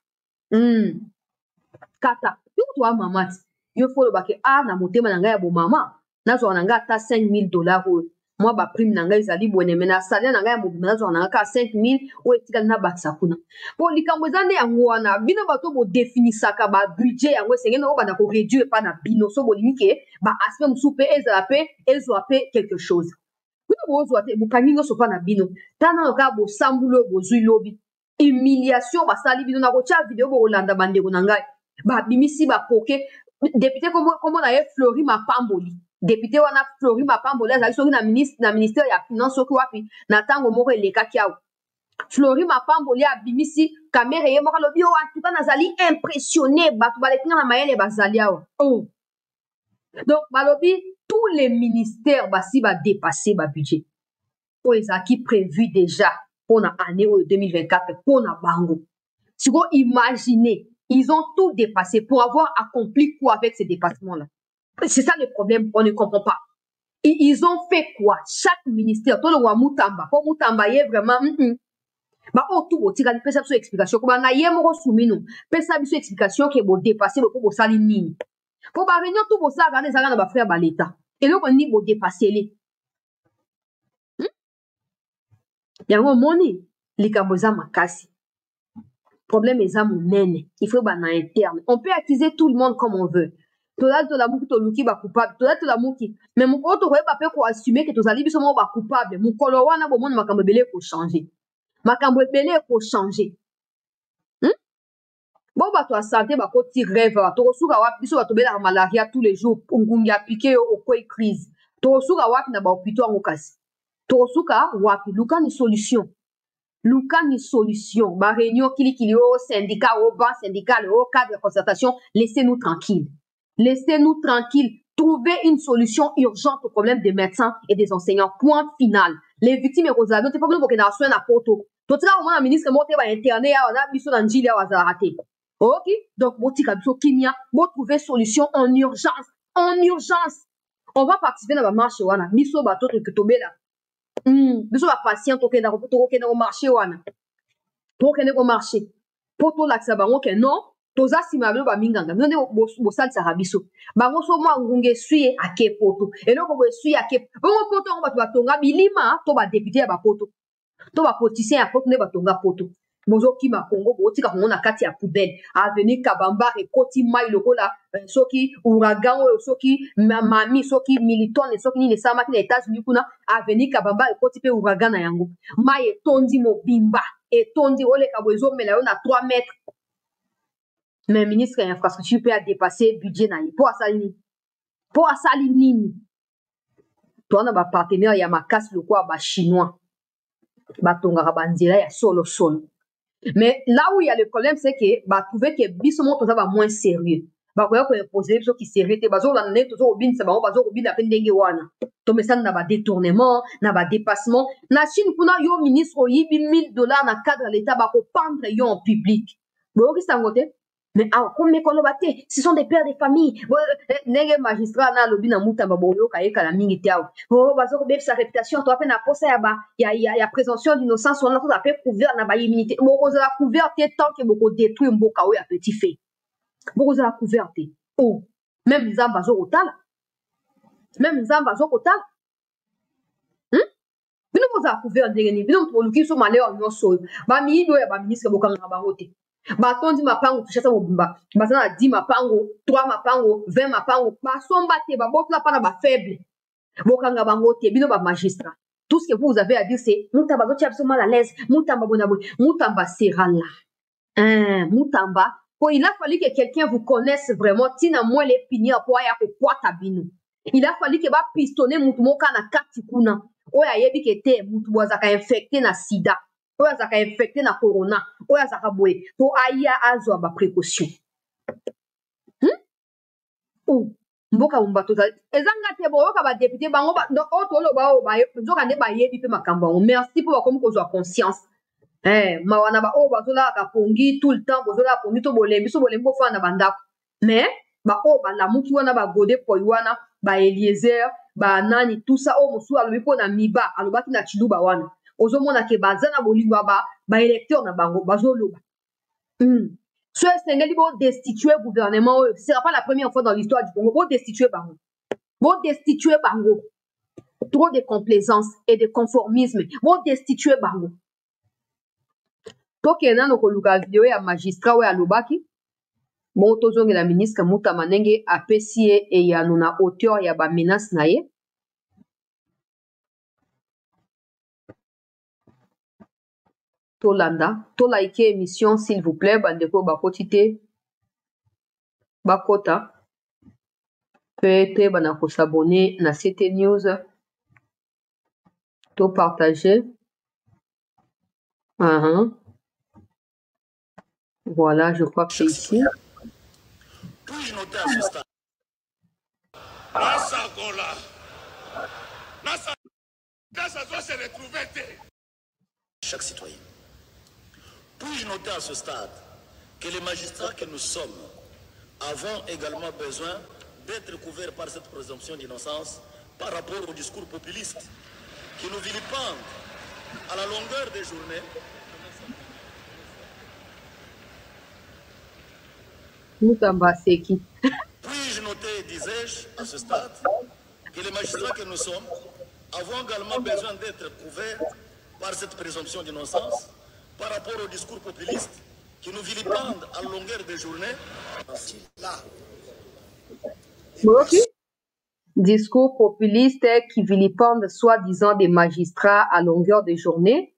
Kata. Tu vois, maman. Il faut le baquer. Na motema nanga ya bo maman. Na zo nanga ta $5,000. Moi, ba prime nanga izali bone mena salaire nanga ya mobima zo nanga ka 5,000 o etika na baksa kuna. Po likambo zande yango wana bino bato bo definisaka ba budget yango sengena o bana ko réduire pas na bino so bolinike ba aspect musupe ezoape quelque chose. Bino bo zoate bukani no so pa na bino. Tana oka bo sambulo bo zui lobi. Humiliation ba sali bino na ko tia vidéo bo olanda bande ko nanga ba bimisi ba poke député comme na ye Fleury Mapamboli. Député wana Fleury Mapamboli azali soki na ministère ya finance soki wapi na tango moko eleka kiawo. Fleury Mapamboli abimisi caméra ye moko lobi en tout cas nazali impressionné bato balekinga na mayele bazali awa. Donc balobi tous les ministères basi ba dépasser ba budget. Pour les acquis prévus déjà pour la année 2024 pour na bango. Si vous imaginez, ils ont tout dépassé pour avoir accompli quoi avec ces dépassements-là. C'est ça le problème, on ne comprend pas. Et ils ont fait quoi? Chaque ministère, tout le monde Moutamba, pour Moutamba, il y a vraiment, bah, tout, tu as une explication, comme on a yé moro soumino, pesa biso explication qui est bon dépasser, pour vous salir nini. Pour bah, réunion tout pour ça, regardez ça, on va faire l'État. Et là, on dit, bon, dépasser les. Il y a un moment, les kaboza makasi. Problème est à mon nene. Il faut ban interne. On peut accuser tout le monde comme on veut. Tola to la mouki to luki ba coupable. Tola to la mouki. Mais mon koto roye pape ko assumer que tozali biso mo ba coupable. Mon kolo wana bo mon makambo belé ko changer. Makambo belé ko changer. Bon ba to a santé ba ko ti rêve. To suka wapi biso ba to bela malaria tous les jours. Ngungi appliqué au koi crise. To suka wapi na ba hôpital ngokasi. To suka wapi luka ni solution. Luka ni solution. Ma réunion kili au syndicat, au banc syndical, au cadre de concertation, laissez-nous tranquilles. Laissez-nous tranquilles. Trouvez une solution urgente au problème des médecins et des enseignants. Point final. Les victimes et Rosalie, c'est pas pour que nous soyons à Porto. Tout ça, au moins, la ministre monte va internet, on a mis sur l'angile, on va rater. Ok? Donc, botika biso kimia, bon trouver solution en urgence. En urgence. On va participer dans la marche, wana. Biso bateau que tomber là. Biso ba patient toke na au marché wana. Toke na au marché. Poto laksa bango ke non, toza simabelo ba minganga. Nde bo sal sa biso. Bango so mo ngunge suye ake poto. Et donc bo suye ake. Bongo poto on ba tonga bilima to ba député ba poto. To ba politicien ya poto ne ba tonga poto. Bozo kima Congo bo tika kongo na kati ya poubelle. Avenue Kabamba et Koti Mai lokola soki ouragan soki mami soki militon soki ni sama ki na États-Unis kuna avenue Kabamba et Koti pe ouragan na yango. Mai tondi mobimba et tondi ole kabwezo mela yo na 3 mètres. Mais ministre de l'infrastructure peut dépasser budget na yi. Pour asali nini. To na ba partenaire ya makasi lokwa ba chinois. Ba tonga ba nzela ya solo. Mais là où il y a le problème, c'est que bah trouver que bisomon tout ça va moins sérieux. Bah quoi qu'on poser ceux qui sérieux, bazo la net toujours obin ça ba bazo obin la peine dengue wana. To mais ça n'a pas détournement, n'a pas dépassement. Na Chine kuna yo ministre yibi $1,000 na cadre l'état ba ko pendre yo en public. Bon qui sangote. Mais ah comme qu'on bate, ce sont des pères de famille. Nenge magistrat na lobi na muta baboyo kaeka la mingi tiao. Oh bazo ko sa réputation to appena posa ya ba ya présomption d'innocence on a tout appelé couvert na ba immunité. Boko za couvert tant que boko détruire mboka o ya petit fait. Boko za couvert. Oh, même nzamba zo kotala. Même nzamba zo kotala. Bino boza couvert ndenge bino to luki so malheur nyonso. Ba mi do ya ba ministre bokanga bangote. Batondi mapango tushata mobimba bazana 10 mapango 3 mapango 20 mapango basomba te babotla pana ba faible bokanga bango te bino ba magistrat tout ce que vous avez à dire c'est mutamba zo tia mal à l'aise mutamba bonabo mutamba sera là mutamba pour il a fallu que quelqu'un vous connaisse vraiment tina moi les pinières pour ya ko kwata bino il a fallu que ba pistonner mutu moka na kati kuna oya yebi ke te mutu bozaka infecté na sida oya zaka infecté na corona oya zaka boye to aya azwa ba précaution mboka mumbato ezanga te boyoka ba député bango o tolo ba o ba nzoka nde bayebi pe makambo yango merci po bakomi kozwa conscience mawana ba o bazolaka pongi tout le temps bozolaka pongi to bolembi so bolembi bofana na bandako mais ba o balamuki wana bagode poi wana ba Eliezer ba nani tout ça o mosu alobi mpo na miba alobaki na chiluba wana ozomona ke baza na bolingo ba électeur na bango bazoloba so esengeli bo destituer gouvernement oyo ce sera pas la première fois dans l'histoire du Congo bo destituer bango trop de complaisance et de conformisme bo destituer bango tokenda na koluka video ya magistrat oyo alobaki bon tozongela ministre Mutamba ndenge apesi ye eyano na hauteur ya bamenace na ye tolanda tolaike émission s'il vous plaît bandeko bakoti te bakota pe te bana kosabone na CT News to partager voilà je crois que c'est ici. Puis-je noter à ce stade ça doit se retrouver chaque citoyen. Puis-je noter à ce stade que les magistrats que nous sommes avons également besoin d'être couverts par cette présomption d'innocence par rapport au discours populiste qui nous vilipendent à la longueur des journées. Mutamba, c'est qui? Puis-je noter, disais-je, à ce stade, que les magistrats que nous sommes avons également besoin d'être couverts par cette présomption d'innocence par rapport au discours populiste qui nous vilipendent à la longueur des journées. Discours populiste qui vilipendent soi-disant des magistrats à longueur de journée.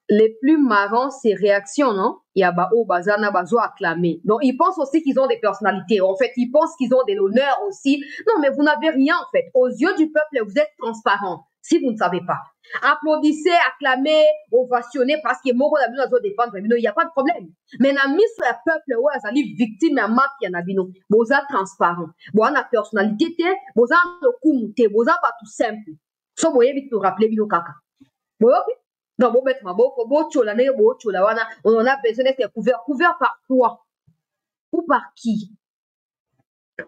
Les plus marrants, c'est réactions, non? Il y a Bazana Bazo acclamé. Donc, ils pensent aussi qu'ils ont des personnalités. En fait, ils pensent qu'ils ont de l'honneur aussi. Non, mais vous n'avez rien, en fait. Aux yeux du peuple, vous êtes transparent. Si vous ne savez pas. Applaudissez, acclamez, ovationnez, parce que Moko a besoin de défendre. Il n'y a pas de problème. Mais la mise sur le peuple, ouais, ça dit victime, à marque, il y en a bino. Vous êtes transparent. Vous avez la personnalité, vous avez le coup, vous avez pas tout simple. So, vous voyez, vite nous rappeler, bino kaka. Vous voyez? Non, bon, bête, ma bon, on a besoin d'être couvert. Couvert par quoi? Ou par qui?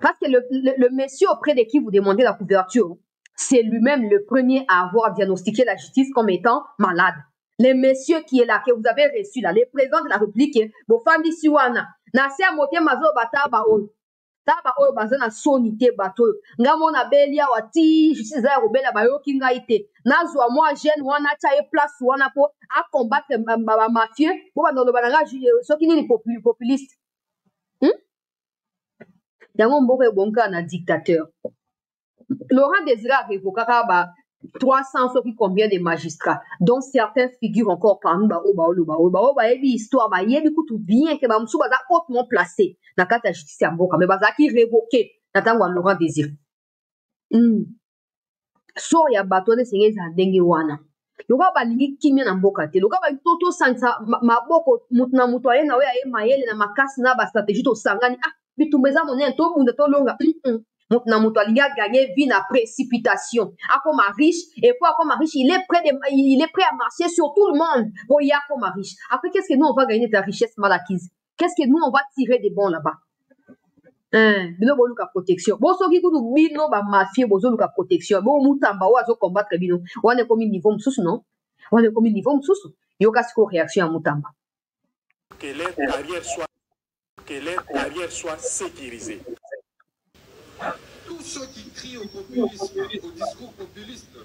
Parce que le monsieur auprès de qui vous demandez la couverture, c'est lui-même le premier à avoir diagnostiqué la justice comme étant malade. Le monsieur qui est là, que vous avez reçu là, le président de la République, vos femmes d'ici, Nasser Moté Mazo Bataba Taba oyo bazana sonité bato ngamona belia wati justice za robela bayoki ngaite nazwa moi jeune wana cha place wana po a combattre ba mafieux po bandolo bananga soki nini populiste yango mboko ebonka na dictateur. Laurent Désiré a révoqué 300 soki combien de magistrats dont certains figurent encore parmi histoire tout bien que bamusu baza hautement placé na kata justice ya mboka mais baza ki révoqué na tango Laurent Désiré so ya bato ne sengeza ndenge wana loka balingi kimia na mboka te loka ba toto sansa maboko mutuna mutu ayena oya ye mayele na makasi na ba stratégie to sangani bitumbeza monene to bunda to longa Moutna Moutouali a gagné vie à précipitation. Comme riche, et puis comme riche, il est prêt à marcher sur tout le monde. Bon, il y a comme riche. Après, qu'est-ce que nous, on va gagner de la richesse mal acquise? Qu'est-ce que nous, on va tirer des bons là-bas? Bino bo luka protection. Bon, so ki kudu bino ba mafie bozo luka protection. Bon, Mutamba wazo combattre bino. Wane komi niveau msusu, non? Wane komi niveau msusu. Yoka siko réaction à Mutamba. Que leur carrière soit sécurisée. Tous ceux qui crient au populisme, au discours populiste,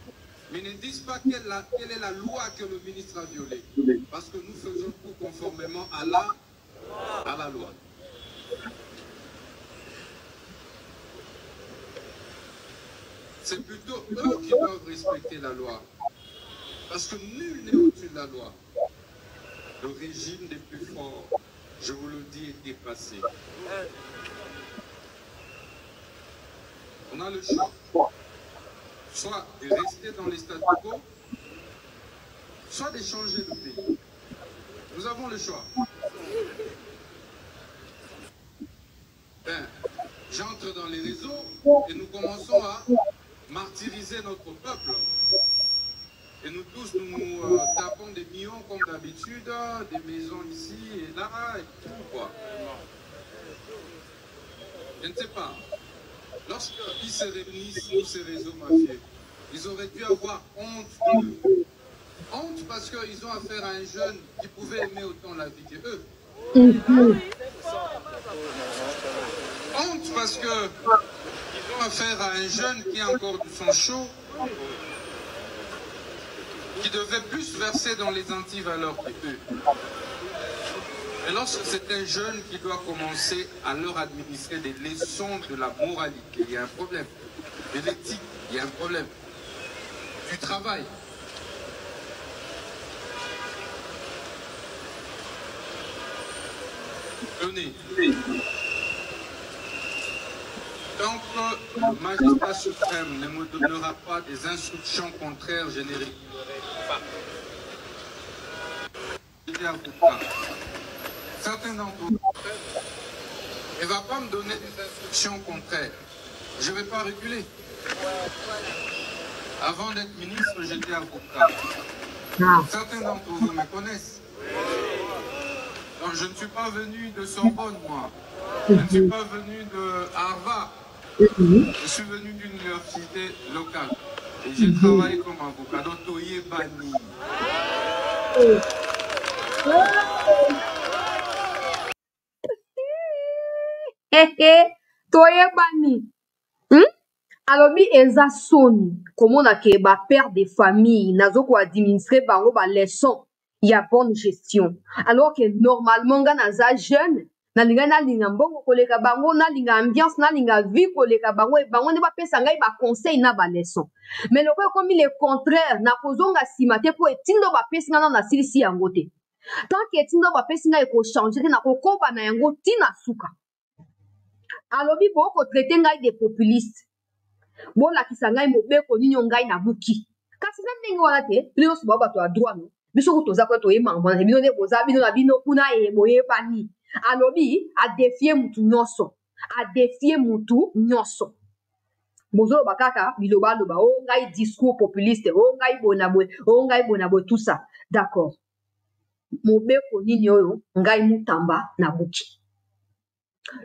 mais ne disent pas quelle est la loi que le ministre a violée. Parce que nous faisons tout conformément à la loi. C'est plutôt eux qui doivent respecter la loi. Parce que nul n'est au-dessus de la loi. Le régime des plus forts, je vous le dis, est dépassé. On a le choix, soit de rester dans les statu quo, soit de changer le pays. Nous avons le choix. Je j'entre dans les réseaux et nous commençons à martyriser notre peuple. Et nous tous, nous tapons des millions comme d'habitude, des maisons ici et là, et tout quoi. Je ne sais pas. Lorsqu'ils se réunissent, tous ces réseaux mafieux, ils auraient dû avoir honte d'eux. Honte parce qu'ils ont affaire à un jeune qui pouvait aimer autant la vie qu'eux. Honte parce qu'ils ont affaire à un jeune qui a encore du sang chaud, qui devait plus verser dans les antivaleurs qu'eux. Et lorsque c'est un jeune qui doit commencer à leur administrer des leçons de la moralité, il y a un problème. De l'éthique, il y a un problème. Du travail. Donnez. Tant que le magistrat suprême ne me donnera pas des instructions contraires, je ne régulerai pas. Je dis à vous, certains d'entre vous, il ne va pas me donner des instructions contraires. Je ne vais pas réguler. Avant d'être ministre, j'étais avocat. Certains d'entre vous me connaissent. Donc je ne suis pas venu de Sorbonne, moi. Je ne suis pas venu de Harvard. Je suis venu d'une université locale. Et j'ai travaillé comme avocat. Donc Toye Bani. Toye Bani. Alors, eza soni, comment on a que ba père de famille, nazo ko administrer bango ba leçon, il y a bonne gestion. Alors que normalement, ga naza jeune, na linga na linga mbongo koleka bango, na linga ambiance, na linga vie koleka bango, et bango ne ba pesa ngai ba conseil na ba leçon. Mais le comme il est contraire, na kozonga simate po etindo ba pesa na na silisi yango te. Tant que etindo ba pesa ngai ko changer na ko koba na yango tina suka. Alors, bi ko traiter ngai des populistes. Bon la kisangai mobeko ninyo ngai na buki kasi na ndenge wana te bino so baba to a droit no biso ko toza ko to e mangwana bino ne boza bino na bino kuna e boye pani alobi a défier mutu nyonso bozo bakaka biloba loba o ngai discours populiste o ngai bona boy tout ça d'accord mobeko ninyo oyo ngai mutamba na buki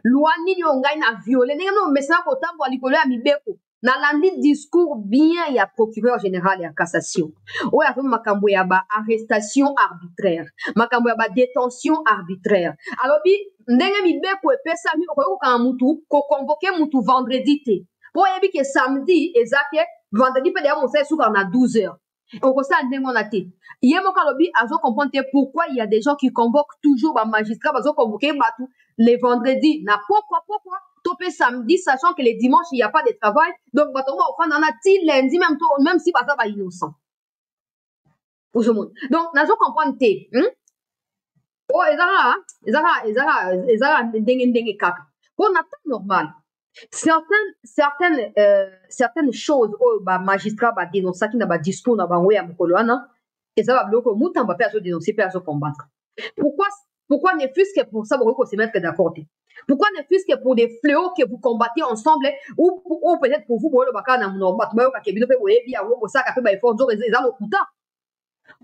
loi ninyo ngai na violer ndenge no mesana ko tambo likolo ya mibeko na landi discours bien ya procureur général ya cassation oya to makambo ya ba arrestation arbitraire makambo ya ba détention arbitraire alors bi ndenge mibeko epesa mi ko ka mutu ko convoquer mutu vendredi te po yebi ke samedi ezake vendredi pe ya mo sai suka na 12h on ça ndenge on a te yemo ka lobi azo comprendre pourquoi il y a des gens qui convoquent toujours ba magistrat bazo convoquer batu les vendredis na pourquoi topé samedi, sachant que les dimanches, il n'y a pas de travail. Donc, on va lundi, même si ça va innocent. Donc, nous comprendre. Oh, on a pas normal. Certaines choses, oh, magistrat, dénoncer, qui n'a pas discours, n'a pas envoyé à Mokoloana, et ça va bloquer, mouton va faire dénoncer, faire combattre. Pourquoi ne fût-ce que pour ça, vous se mettre d'accord? Pourquoi ne fût-ce que pour des fléaux que vous combattez ensemble ou peut-être pour vous, pour le baka na mnoba, tu vas au kebino pe boye bia ou ça ka pe ba effort zo ezalo kuta.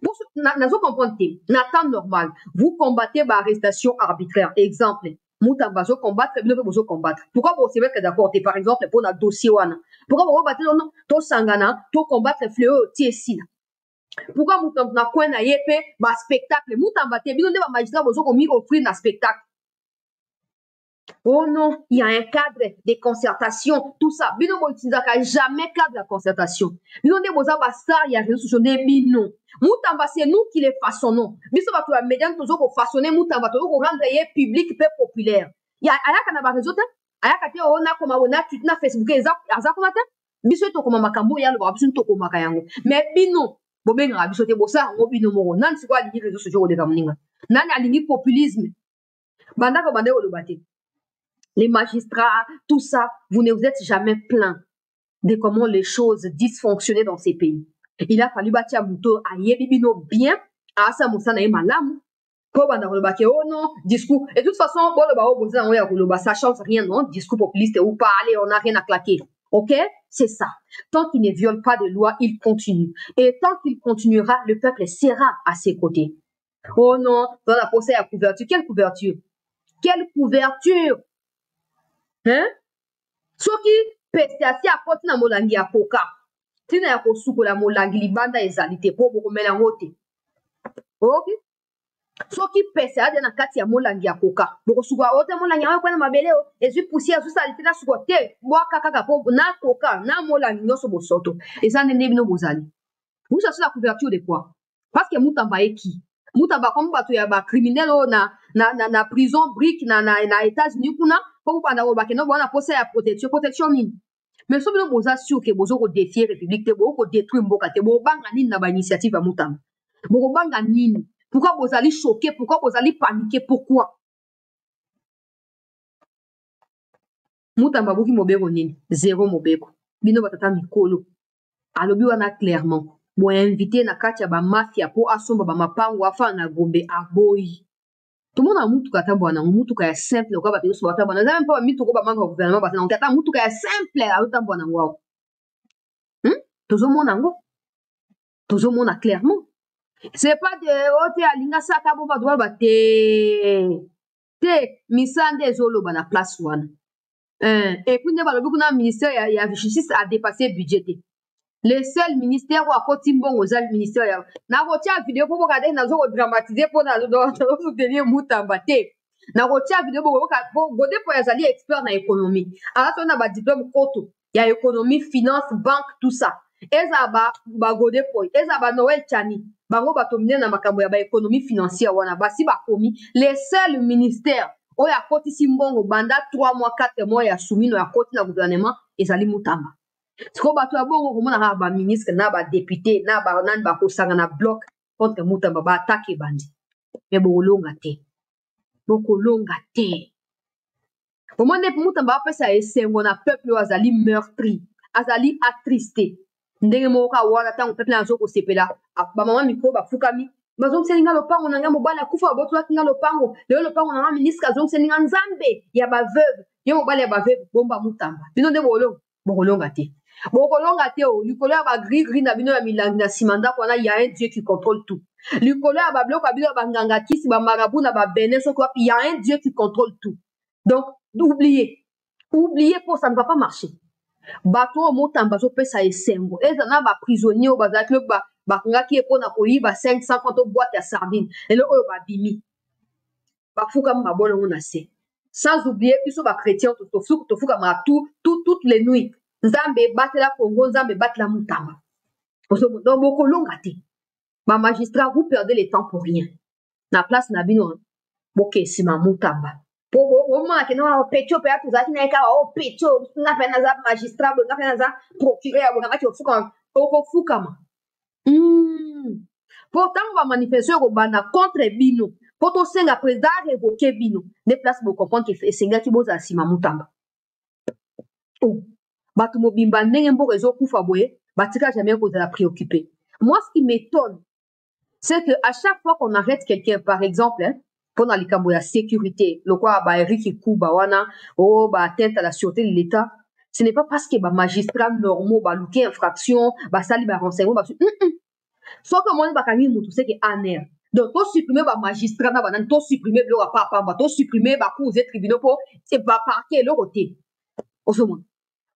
Pour nazo comprendre na temps normal, vous combattez ba arrestation arbitraire. Exemple, muta bazo combattre, bino pe bozo combattre. Pourquoi vous se mettre d'accord par exemple pour na dossier wana? Pourquoi vous battre non to sangana, to combattre fléau tiesi là? Pourquoi muta na coin na yepe ba spectacle, muta batte bino de ba magistrat bozo ko mi offrir na spectacle. Oh non, il y a un cadre de concertation, tout ça. Bino bo utilizaka jamais cadre de concertation. Bino de boza ba star ya réseaux sociaux de bino. Mutamba c'est nous qui les façonnons. Biso ba to la médiane toujours ko façonner mutamba to ko rendre public peu populaire. Ya ayaka na ba réseau te, ayaka te ona koma ona kitna Facebook eza koma te. Biso to koma makambo ya lo ba biso to koma kayango. Mais bino bo benga biso te bosa ngo bino mo nan si kwa li réseaux sociaux de kamuninga. Nani alingi populisme. Bandaka bande o lo bate. Les magistrats, tout ça, vous ne vous êtes jamais plaint de comment les choses dysfonctionnaient dans ces pays. Il a fallu bâtir Muto à Yebibino bien, à Asa Moussa na Malam. Pour oh non, discours. Et de toute façon, ça change rien, non? Discours populiste ou parler, on n'a rien à claquer. Ok? C'est ça. Tant qu'il ne viole pas de loi, il continue. Et tant qu'il continuera, le peuple sera à ses côtés. Oh non, dans la procès à couverture. Quelle couverture? Quelle couverture? Hein? Ce qui peste à porte na molangi à coca. Tina ya kosuko la molangi libanda ezalite pour vous remettre en haute. Ok? Soki pesa ade na kati ya molangi ya koka boko suka ote molangi ya kwa na mabele o ezui poussière so salite na suko te boa kaka po na koka na molangi nyonso bosoto eza ndenge bino bozali vous cherchez la couverture de quoi parce que mutamba eki mutamba comme bato ya ba criminel na prison brique na États-Unis kuna po panda ko bakeno bona posa ya protection nini mais so bino boza sûr que bozo ko défier république te boko détruire mboka te bo banga nini na ba initiative ya mutamba boko banga nini. Pourquoi vous allez choquer? Pourquoi vous allez paniquer? Pourquoi? Mutamba buki mobeko nini? Zéro mobeko. Bino batata mikolo. Alobi wana clairement. Bo invité na kati ya ba mafia po asomba ba mapango afa na Gombe aboyi. Tout le monde a mutuka tambo na mutuka ya simple kwa ba peso tambo na même pas mituko ba manga gouvernement ba na ngata mutuka ya simple a tambo na ngwa. Tout le monde ngo. Tout le monde clairement. C'est pas de ote alinga saka bo badwa ba te misande ezolo ba na place wana et puis ne balobi kuna ministère ya justice a dépassé budget te le seul ministère wa koti mbongo za ministère ya na kotia vidéo po boka de na zo dramatiser po na do soutenir Mutamba te na kotia vidéo bo gode po ya zali expert na économie ala to na ba diplôme koto ya économie finance banque tout ça eza ba gode po eza ba Noël Chani bango batomine na makambo ya ba économie financière wana basi bakomi les seuls ministères oya koti simbongo banda 3 mois 4 mois ya soumino ya koti na gouvernement ezali Mutamba siko bato ya bongo komona ba ministre na ba député na ba nani ba kosanga na bloc contre Mutamba ba attaquer bandi mais bokolonga te au moins depuis Mutamba apesa esengo na peuple azali meurtri azali attristé ndenge moka wana tango peuple azo ko sepela ba mama miko ba fukami bazong seninga lopango nanga mobala kufa boto kinga lopango lelo lopango nanga ministre azong seninga nzambe ya ba veuve yo mobala ya ba veuve bomba Mutamba bino nde bokolonga te o likolo ya ba gris na bino ya milangi na simanda kwana ya un Dieu qui contrôle tout likolo ya ba bloka bino ba nganga kisi ba marabout na ba benin so quoi il y a un Dieu qui contrôle tout donc oubliez pour ça ne va pas marcher bato Mutamba zo pesa esengo eza na ba prisonnier bazaki ba ngaki epona koyiba 500 francs boîte ya sardine et le oyo ba bimi ba fuka mabolo ngona se sans oublier biso ba chrétien to fuka ma toutes les nuits nzambe batela Congo nzambe batela Mutamba donc bokolonga te ba magistrat vous perdez le temps pour rien na place na bino bokesima Mutamba po oma ke no pecho pe atuzaki na eka pecho na pena za magistrat na pena za procureur bo ngaki ofuka okofukama pourtant va manifester ko bana contre bino poto senga président révoquer bino ne place bo comprendre que senga ki boza sima Mutamba batu mobimba ndenge mboko ezokufa boye batika jamais kozala préoccupé. Moi ce qui m'étonne c'est que à chaque fois qu'on arrête quelqu'un par exemple pendant likambo ya sécurité lokwa ba Eric Kuba wana ba atteinte à la sûreté de l'État ce n'est pas parce que ba magistrats normaux ba luke infraction ba sali ba renseignement ba soit que moi ba kangi mutu c'est que aner donc to supprimer ba magistrat na banane to supprimer lo pa pamba to supprimer ba cours et tribunaux pour c'est ba parquet le côté osomon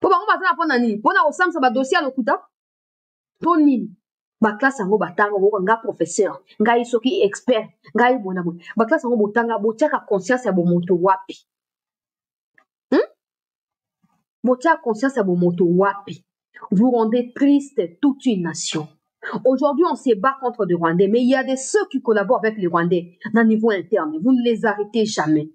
po bango bazana pona nini pona osamsa ba dossier lokuta to nini ba classe yango batanga boko nga professeur ngai soki expert ngai bona ba classe yango botanga botiaka conscience ya bomoto wapi botiaka conscience ya bomoto wapi vous rendez triste toute une nation. Aujourd'hui on se bat contre les Rwandais mais il y a des ceux qui collaborent avec les Rwandais d'un niveau interne vous ne les arrêtez jamais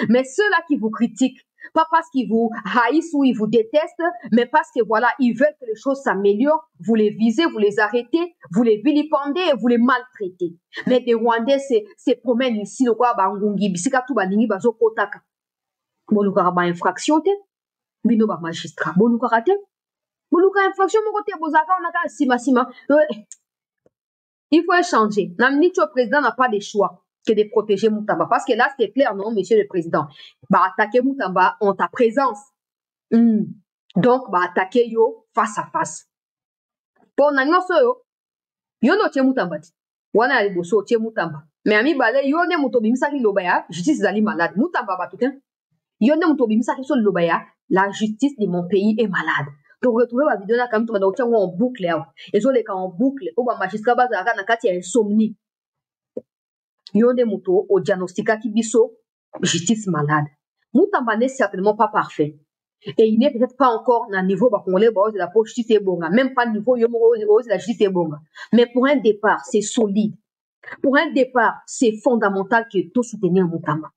mais ceux-là qui vous critiquent pas parce qu'ils vous haïssent ou ils vous détestent, mais parce que voilà, ils veulent que les choses s'améliorent. Vous les visez, vous les arrêtez, vous les vilipendez et vous les maltraitez. Mais des Rwandais se promènent ici, le quoi, bangungi, bisika tout baningi, bazo kotaka. Bonukara ba infraction te, bino ba magistrat. Bonukara te, bonukara infraction mon côté, bozaka on a sima. Il faut échanger. Namni, le président n'a pas de choix. que de protéger Moutamba. Parce que là, c'est clair, non, monsieur le président. Bah, attaquer Moutamba en ta présence. Donc, bah, attaquer yo face à face. Pour n'angoso yo no tie Moutamba. Wana ali boso tie Moutamba. Mais ami bale yo ne muto bimisa ki lobaya, justice zali malade. Moutamba batuken. Yo ne muto bimisa ki so lobaya, la justice de mon pays est malade. Donc retrouver la vidéo là quand tu vas donc en boucle là. Et so les en boucle, ou ba magistrat bazaka na kati ya insomnie. Yo ne muto au diagnostica ki biso justice malade. Moutamba n'est certainement pas parfait. Et il n'est peut-être pas encore dans le niveau de la justice est bon, même pas le niveau de la justice est bon. Mais pour un départ, c'est solide. Pour un départ, c'est fondamental que tout soutenir Moutamba.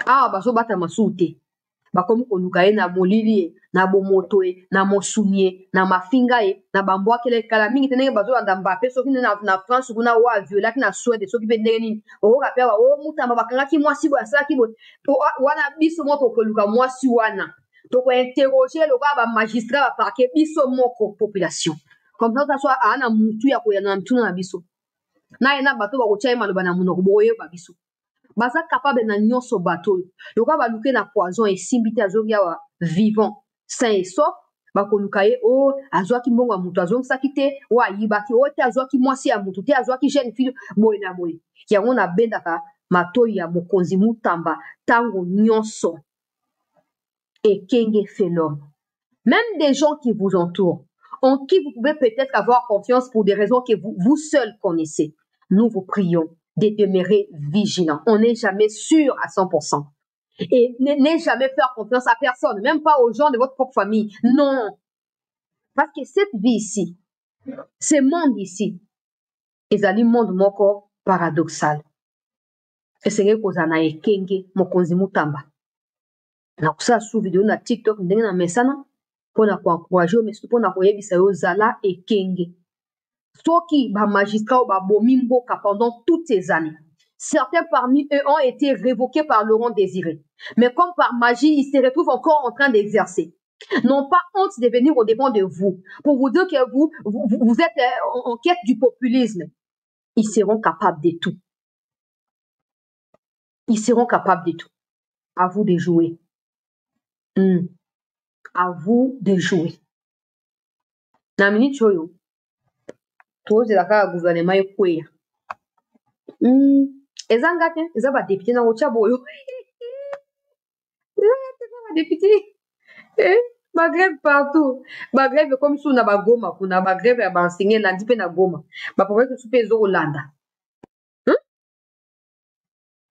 Ah, bah, so bata masute. Bah, comme on nous gagne na molili, na bomotoe, na mosumie, na mafingae, na bamboa kele kalamingi tenenge bazo andambape, so kine na France, ou na wa viola, ki na Suède, so ki beneni, o rappel, o Moutamba, bakanga ki mwasi bo, sa ki bo, wana biso moto koluka mwasi wana. Donc, interroger le ba magistrat, ba parquet, biso moko population. Comme ça, soit ana mutu ya koyana mtu na biso. Na ena bato ba kotia maloba na munoko boye ba biso. Baza capable na nyonso bato. Yoka ba luke na poison et simbite azogia wa vivant, sain et sauf. Ba koluka ye o azwa ki mbongo mutu azong sakite wa yibaki o te azwa ki mwasi ya mutu te azwa ki jeune fille boye na boye. Yango na bendaka matoi ya mokonzi Moutamba tango nyonso. Et Kenge fait l'homme. Même des gens qui vous entourent, en qui vous pouvez peut-être avoir confiance pour des raisons que vous seuls connaissez. Nous vous prions de demeurer vigilants. On n'est jamais sûr à 100%. Et n'est jamais faire confiance à personne, même pas aux gens de votre propre famille. Non. Parce que cette vie ici, ce monde ici, est un monde moko paradoxal. Et c'est ce que vous avez Kenge Mokonzi Moutamba. Na kusa sous vidéo na TikTok ndenge na mesana pona ko encourager mais surtout pona ko yebisa yo zala et Kenge. Soki ba magistrat ou ba bomi mboka pendant toutes ces années. Certains parmi eux ont été révoqués par Laurent Désiré. Mais comme par magie, ils se retrouvent encore en train d'exercer. N'ont pas honte de venir au dépens de vous. Pour vous dire que vous êtes en quête du populisme. Ils seront capables de tout. Ils seront capables de tout. À vous de jouer. À vous de jouer. Na minute choyo. Tous les accords gouvernement est quoi? Ezangate, ezaba député na ocha boyo. Ezaba député. Ma grève partout. Ma grève comme sous na bagoma, kuna ma grève ya ba enseigner lundi pe na goma. Ba pour que souper zo Hollande.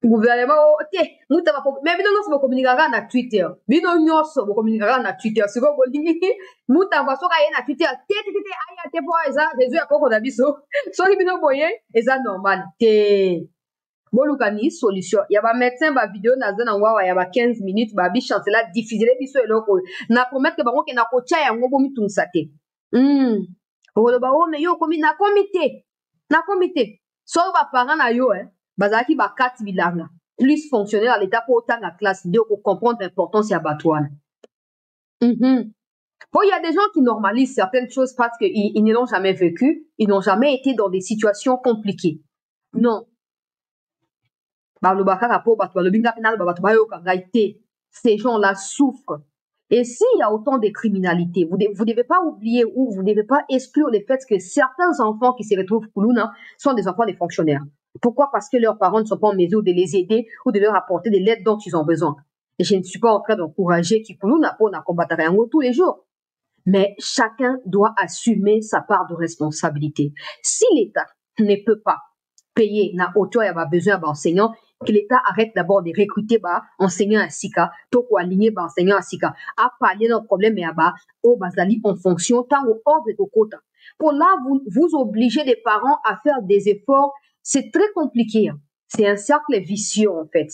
Gouvernement ok Moutamba mais bino nyonso bokomunikaka na Twitter bino nyonso bokomunikaka na Twitter siko bolingi Moutamba soka ye na Twitter te aya te po eza réseau ya koko na biso soki bino boye eza normal te boluka ni solution ya ba médecin ba vidéo na zona wawa ya ba 15 minutes ba bi chancela diffuser biso eloko na promettre que bango ke na kocha yango bomi tunsa te oloba o me yo komi na comité so ba parents na yo bazaki ba 4 bilanga plus fonctionnaire à l'état pour autant la classe de comprendre l'importance ya batouane. Bon, il y a des gens qui normalisent certaines choses parce qu'ils ne l'ont jamais vécu, ils n'ont jamais été dans des situations compliquées. Non. Ces gens-là souffrent. Et s'il y a autant de criminalité, vous ne devez pas oublier ou vous ne devez pas exclure le fait que certains enfants qui se retrouvent Koulouna sont des enfants des fonctionnaires. Pourquoi? Parce que leurs parents ne sont pas en mesure de les aider ou de leur apporter de l'aide dont ils ont besoin. Et je ne suis pas en train d'encourager Kipoulouna pour combattre rien tous les jours. Mais chacun doit assumer sa part de responsabilité. Si l'État ne peut pas payer na hauteur et besoin d'enseignants, que l'État arrête d'abord de recruter enseignants à Sika, tout pour aligner enseignants à Sika, à pallier notre problème et au Bazali en fonction tant au ordre et au quota. Pour là, vous obligez les parents à faire des efforts. C'est très compliqué. C'est un cercle vicieux, en fait.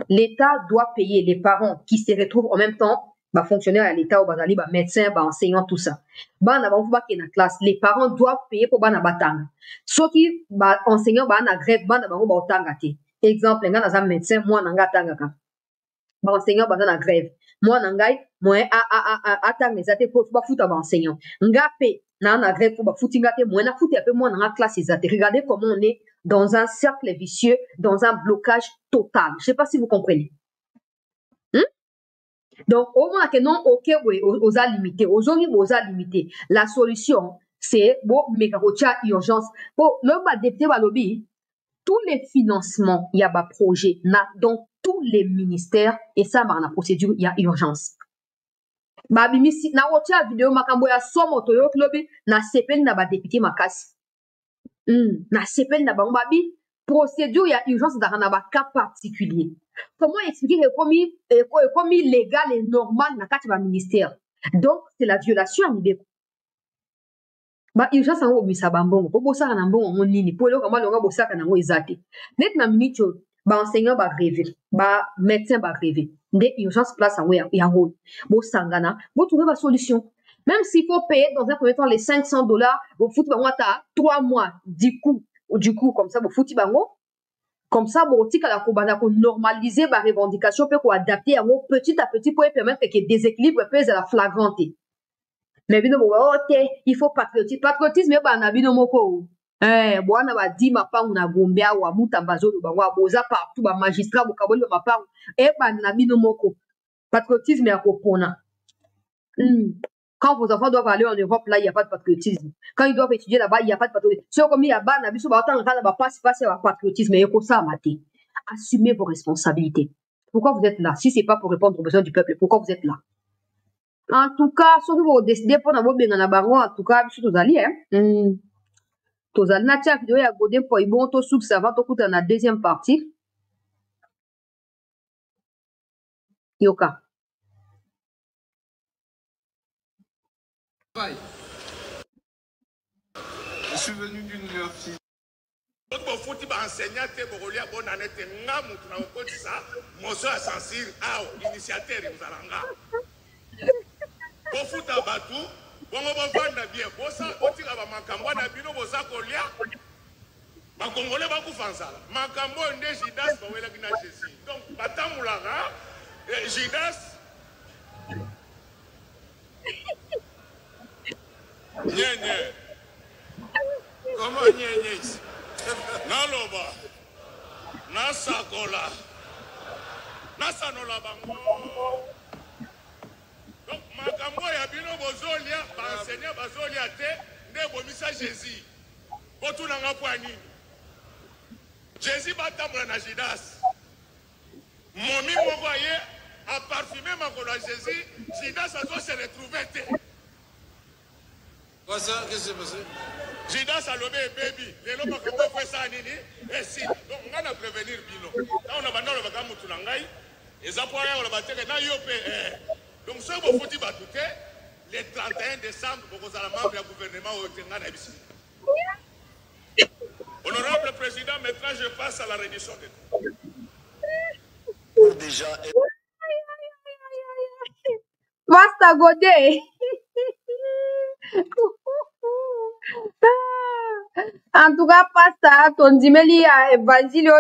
L'État doit payer les parents qui se retrouvent en même temps, fonctionnaires à l'État, médecins, enseignants, tout ça. Classe. Les parents doivent payer pour batanga. Ceux qui enseignants na grève, exemple, un médecin, moi, nanga tanga. Enseignants na grève. Moi, nangai, moi, attang les athées pour foutre enseignants. Ngapé, na grève pour foutre moi, na foutre un peu moi, na classe les athées. Regardez comment on est dans un cercle vicieux, dans un blocage total. Je ne sais pas si vous comprenez. Donc, au moins que non, ok, oui, aux a limité. Aujourd'hui, aux a limité. La solution, c'est, bon, méga urgence. Bon, le député va lobby, tous les financements, il y a des projets, dans tous les ministères, et ça, dans la procédure, il y a urgence. Bah, bimisi, na wotia vidéo makambo ya somo to yo lobby, na sepel na ba député makasi. Na sepel na ba babi, procédure, il y a urgence dans un cas particulier. Comment expliquer que comme légal et normal dans le ministère? Donc, c'est la violation à l'idée. Bah, urgence en haut, mais ça bambon. Pour ça, on a un bon nini. Pour le comment on a bossé quand on a exaté. Net na minute, bah, enseignant va rêver. Bah, médecin va rêver. Des urgences place en haut, il y a haut. Bon, sangana. Vous trouvez la solution. Même s'il faut payer dans un premier temps les $500, vous foutez bango à 3 mois. Du coup, comme ça, vous foutez bango. Comme ça, bon, si la Kobana pour normaliser la revendication, peut adapter à moi petit à petit pour permettre que déséquilibre pèse à la flagrante. Mais bien, il faut patriotisme. Patriotisme, mais on a vu nos mots. Bon, on a dit ma part, on a gombé ou à Moutambazo, ou à Boza partout, à magistrat, ou à ma part, et on a vu nos mots. Patriotisme est à Kopona. Quand vos enfants doivent aller en Europe, là, il n'y a pas de patriotisme. Quand ils doivent étudier là-bas, il n'y a pas de patriotisme. Si on y a pas, on a vu sur le patriotisme, mais il faut ça mater. Assumez vos responsabilités. Pourquoi vous êtes là? Si ce n'est pas pour répondre aux besoins du peuple, pourquoi vous êtes là? En tout cas, si vous décidez pour avoir bien en baron, en tout cas, je suis tous allés, tous allés, na tia vidéo ya godin pour y bon, to souk ça va, to coûte dans la deuxième partie. Yoka. Je suis venu d'une université. Votre foutu enseignant, Borrelia, bonne année, nga mutu na okoti ça, mozo a censure, initiateur, vous allez Bo futa batu, bongo bavanda bien, bosa, otika ba makambo na bino bosa kolia, ba Congolais ba kufanza, makambo nde Jidas ba wela kina Jésus. Donc, batamulaka, Jidas, Nyenye. Comment Nyenye? Naloba, Nasakola, Nasanola bango. Donc, makambo ya bino bozolia, ba enseignant bazolia te, nde bomisa Jésus. Botu nanga poani. Jésus batamula na Jidas. Momi moko ye a parfumé makolo ya Jésus, Jidas azo se retrouver te. Quoi ça? Qu'est-ce qui s'est passé? Jidas a lobé baby. Les lois makambo fait ça nini? Et si. Donc, on a prévenir bino. Là, on a bandé le bagamu tunangai. Et ça pour aller au battre na yopé. Donc, ce que vous foutu batouté, le 31 décembre, pour que ça membre du gouvernement au Tengana ici. Honorable Président, maintenant je passe à la reddition des comptes. Déjà. Basta Godé. En tout cas, pasta, ton dimeli à évangile,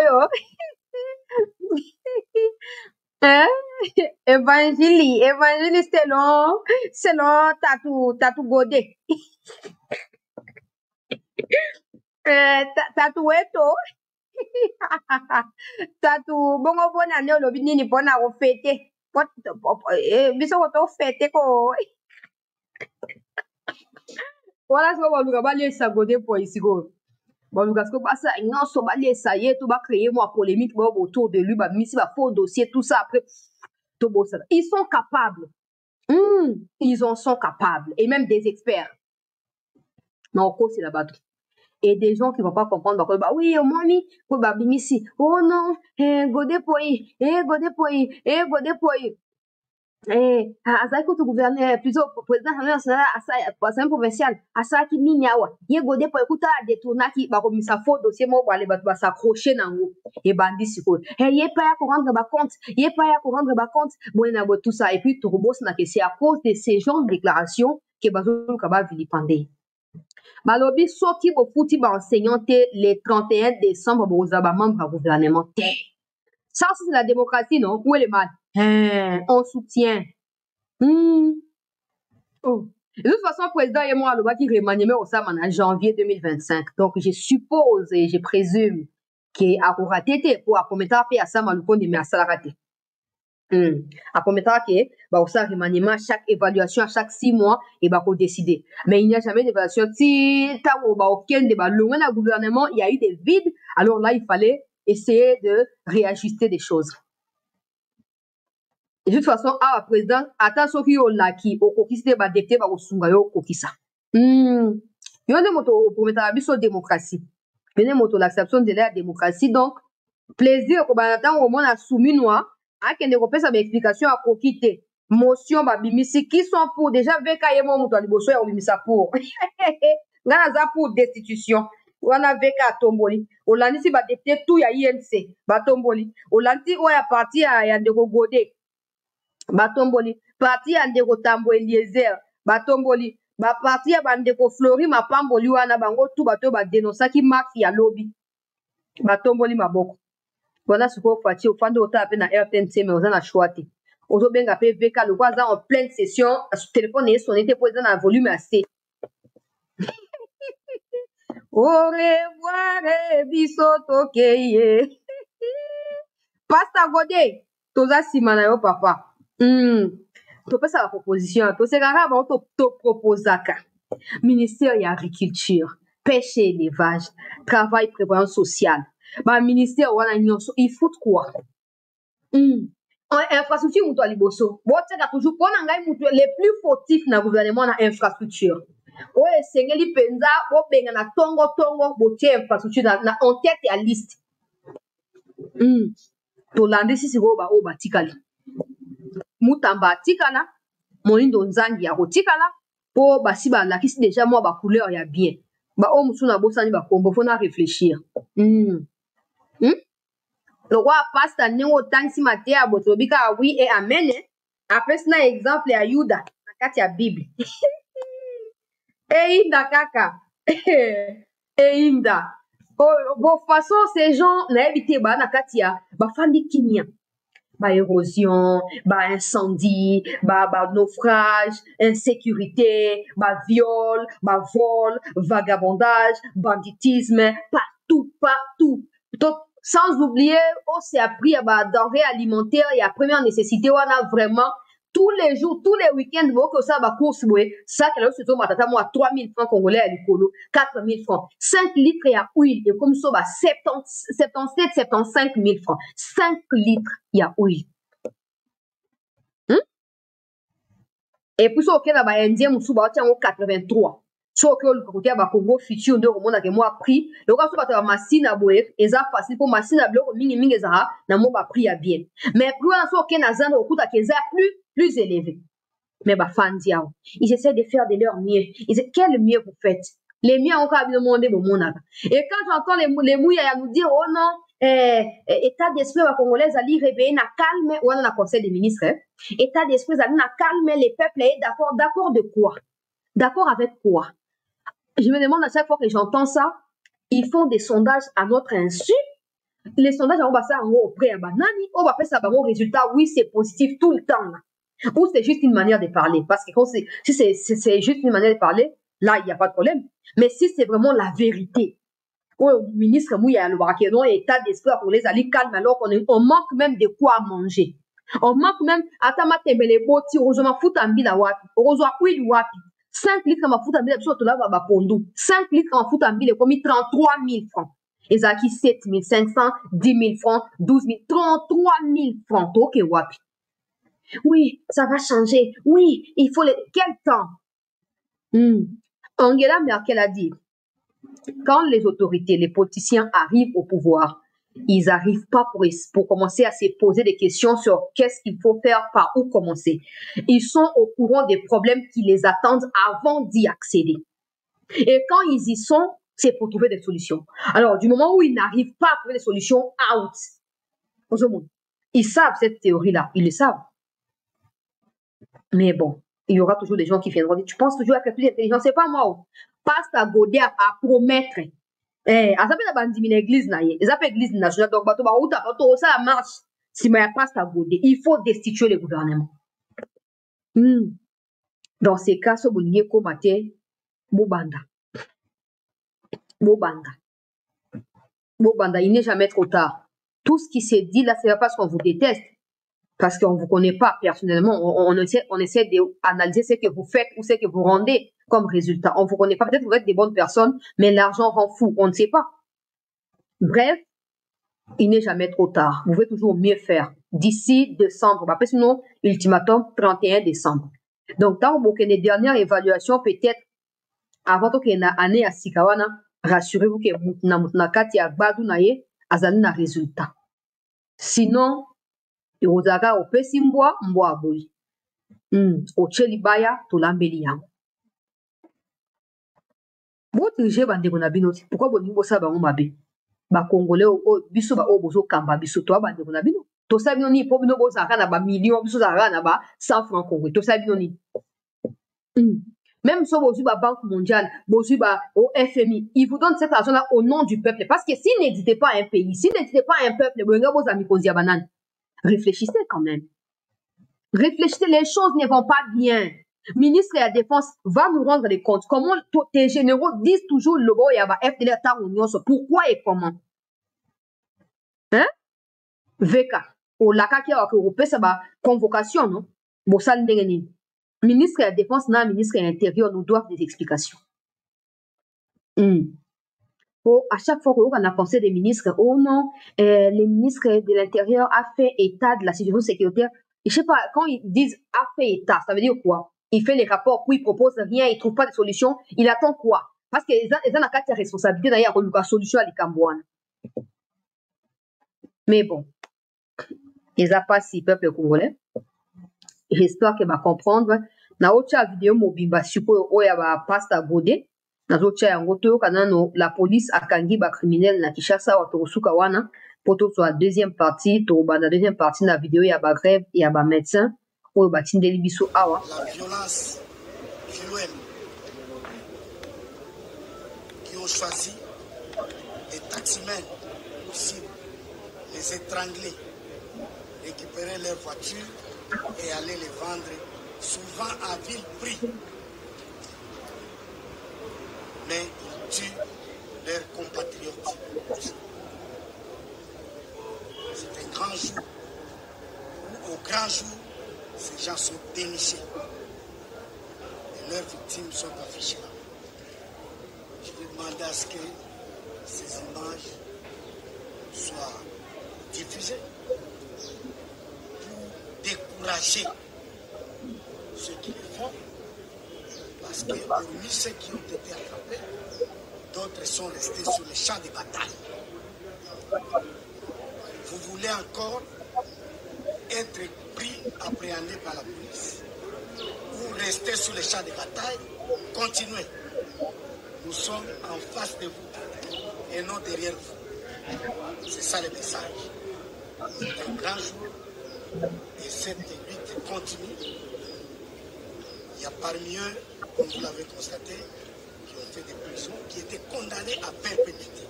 évangile, selon Tatou Godé. Tatou Eto. Tatou, bongo bonne année, le bini ni bonne à fêter. Biso ko fêter ko. Voilà ce qu'on va aller s'agoder pour ici. Bon, parce que ça, non, ça va aller ça y est, tout va créer moi polémique autour de lui, bah, mais va faux dossier, tout ça après. Tout beau ça. Ils sont capables. Ils en sont capables. Et même des experts. Non, c'est la batterie. Et des gens qui ne vont pas comprendre, bah oui, au moins, bah, bimisi. Oh non, godé poyi, godé poyi, godé poyi. Azai ko gouverneur plutôt président national assemblée provinciale asaki nini awa ye godé poyi kuta détourna ki ba komisa faux dossier mo ba le ba s'accrocher nango et bandi siko ye pas à rendre ba compte ye pas à rendre ba compte bon na tout ça et puis turbo na que c'est à cause de ces genres de déclarations que bazolu ka ba vilipender. Balobi soki bo futi ba enseignanté le 31 décembre bo za ba membre gouvernement. Ça c'est la démocratie non? Où est le mal? On soutient. Oh. De toute façon, le président et moi, le bas qui remaniement au SAM en janvier 2025. Donc, je suppose et je présume qu'il a raté pour accompagner à SAM le compte de mes raté. Accompagner que, bah, au SAM remaniement, chaque évaluation, à chaque 6 mois, et bah, qu'on décider. Mais il n'y a jamais d'évaluation. Si, t'as, bah, aucun débat, loin du gouvernement, il y a eu des vides. Alors là, il fallait essayer de réajuster des choses. De toute façon, à président, attention qu'il y a là qui au kokiste ba député ba osunga yo kokisa. Yone moto au premier abiso démocratie. Yone moto l'acceptation de la démocratie donc plaisir ko ba temps au monde a soumis noir a kende ko pesa ba explication a kokite. Motion ba bimisi qui sont pour déjà veka yemo moto liboso ya bimisa pour. Ngana za pour destitution. Wana veka tomboli. Olandi si ba député tout ya INC ba tomboli. Olandi o ya parti ya ndeko Godé. Batomboli parti ya ndeko Tambo Eliezer batomboli ba parti ya bandeko Flori mapamboli wana bango tu bato ba dénonçaki max ya lobby batomboli maboko wana siko fati ofando ota pe na RTNC mais oza na choix te ozo benga pe veka le kwa za en pleine session sur téléphone et sonné pour na volume assez au revoir biso tokeye Pastor Godé toza simana yo papa topesa la proposition tosekaka bango toproposaka ministère ya agriculture pêche et élevage travail prévoyance sociale ministère wana nyonso il faut quoi infrastructure mutu ya liboso boteka toujours mpona ngai mutu les plus fautifs na gouvernement na infrastructure oyo esengeli mpenza bobenga na tongo botie infrastructure na en tête ya liste tolandisi sikoyo baoyo batikali Mutamba atikala Moindo Nzangi ya kotikala po basi balakisi déjà moi ba couleur ya bien ba o musu na bosani ba kombo fona réfléchir le roi pasta nengo tangisi mate ya botobika oui et amen après na exemple ya Yuda na kati ya Bible Inda kaka Inda bon façon ces gens na ebité ba na kati ya ba fandi kimia ba érosion, ba incendie, ba naufrage, insécurité, ba viol, ba vol, vagabondage, banditisme, partout. Donc, sans oublier, on s'est appris à ba denrées alimentaires et à première nécessité, on a vraiment tous les jours, tous les week-ends, que ça va course, ça, que là, c'est au matata, moi, 3 000 francs congolais à l'écolo, 4 000 francs, 5 litres à huile, et comme ça, 77, 75 000 francs, 5 litres, il y a huile. Et puis, ça, ok, là, indien, moussou, bah, tiens, 83. So, ok, le côté, bah, Congo, futur, de, remonte, que moi, prix, le cas, ça, bah, machine à boire, et ça, facile pour machine à boire, mingi, ça, n'a moi, bah, prix à bien. Mais, plus, on a, ok, n'a zan, au coup, d'à, plus élevé. Mais, bah, fandiao. Ils essaient de faire de leur mieux. Ils disent, quel mieux vous faites? Les mieux, on va demander, bon, mon âge. Et quand j'entends les mouilles à nous dire, oh non, état d'esprit à congolais à l'y réveiller na calme ou on a conseil des ministres état d'esprit à na calme les peuples est d'accord de quoi d'accord avec quoi je me demande à chaque fois que j'entends ça ils font des sondages à notre insu les sondages on va ça en gros auprès à banani on va faire ça bon résultat oui c'est positif tout le temps là ou c'est juste une manière de parler parce que si c'est juste une manière de parler là il n'y a pas de problème mais si c'est vraiment la vérité au ministre Mouya Louaké, non, état d'esprit pour les alliés calmes alors on manque même de quoi manger. On manque même, atama tembele boti, heureusement, foutambi la wapi, heureusement, oui, wapi. 5 litres ma foutambi la biso, là, va pondu. 5 litres en foutambi, le commis 33 000 francs. Et ça qui 7 500, 10 000 francs, 12 000, 33 000 francs, ok, wapi. Oui, ça va changer. Oui, il faut quel temps? Angela Merkel a dit, quand les autorités, les politiciens arrivent au pouvoir, ils n'arrivent pas pour commencer à se poser des questions sur qu'est-ce qu'il faut faire, par où commencer. Ils sont au courant des problèmes qui les attendent avant d'y accéder. Et quand ils y sont, c'est pour trouver des solutions. Alors, du moment où ils n'arrivent pas à trouver des solutions, out. Ils savent cette théorie-là, ils le savent. Mais bon, il y aura toujours des gens qui viendront dire, tu penses toujours à quelque chose d'intelligent, c'est pas moi. Pastor Godé à promettre. Ça peut être une église naïe. Ça peut être église nationale. Donc, ça marche. Si mais Pastor Godé, il faut destituer le gouvernement. Dans ces cas, ce bonnier comate, Bobanda. Bobanda. Bobanda, il n'est jamais trop tard. Tout ce qui s'est dit là, c'est pas parce qu'on vous déteste, parce qu'on ne vous connaît pas personnellement. On essaie d'analyser ce que vous faites ou ce que vous rendez comme résultat. On ne vous connaît pas. Peut-être que vous êtes des bonnes personnes, mais l'argent rend fou. On ne sait pas. Bref, il n'est jamais trop tard. Vous pouvez toujours mieux faire. D'ici décembre, après sinon, ultimatum 31 décembre. Donc, tant que les dernières évaluations, peut-être, avant qu'il y ait une année à Sikawana, rassurez-vous que Nakati a Badou Naye, azali na résultat. Sinon, Irozaga opesi mbwa aboyi. Ocheli baya tolambeli yango. Bo dirige bandeko na bino. Pourquoi bolingi bosa bango mabe? Ba Congolais biso ba bozo kamba biso to bandeko na bino. To sa bino ni po bino bozaka na ba millions biso zaka na ba 100 francs congolais. To sa bino ni. Même si vous avez la Banque mondiale, vous avez au FMI, ils vous donnent cet argent-là au nom du peuple. Parce que s'ils n'éditaient pas un pays, s'ils n'éditaient pas un peuple, vos amis réfléchissez quand même. Réfléchissez, les choses ne vont pas bien. Ministre de la Défense va nous rendre des comptes. Comment tes généraux disent toujours le boy à FDL pourquoi et comment? Hein? VK. Au laka qui a européen, ça va convocation, non? Bon, ça n'est ministre de la Défense, non, ministre de l'Intérieur nous doivent des explications. Oh, à chaque fois qu'on a pensé des ministres, oh non, le ministre de l'Intérieur a fait état de la situation sécuritaire. Je sais pas, quand ils disent a fait état, ça veut dire quoi? Il fait les rapports, puis il propose rien, il trouve pas de solution, il attend quoi? Parce que les gens n'ont pas de responsabilité d'ailleurs, la solution à l'Ikambouane. Mais bon, ils n'ont pas si peuple congolais. J'espère qu'il va comprendre. Na ocha vidéo mobimba suko oya ba pasta bode na zocha yango to kanano la police akangi ba criminel na Kinshasa wato suka wana poto so la deuxième partie to ba na deuxième partie na vidéo ya ba grève ya ba médecin oyo ba tindeli biso awa la violence cruelle qui ont choisi les taximens possibles, les étrangler, récupérer leurs voitures et aller les vendre souvent à vil prix. Mais ils tuent leurs compatriotes. C'est un grand jour où, au grand jour, ces gens sont dénichés et leurs victimes sont affichées là. Je vais demander à ce que ces images soient diffusées pour décourager ceux qui le font, parce que parmi ceux qui ont été attrapés, d'autres sont restés sur les champs de bataille. Vous voulez encore être pris, appréhendé par la police, ou rester sur les champs de bataille, continuez. Nous sommes en face de vous et non derrière vous. C'est ça le message. C'est un grand jour et cette lutte continue. Il y a parmi eux, comme vous l'avez constaté, qui ont fait des prisons, qui étaient condamnés à perpétuité.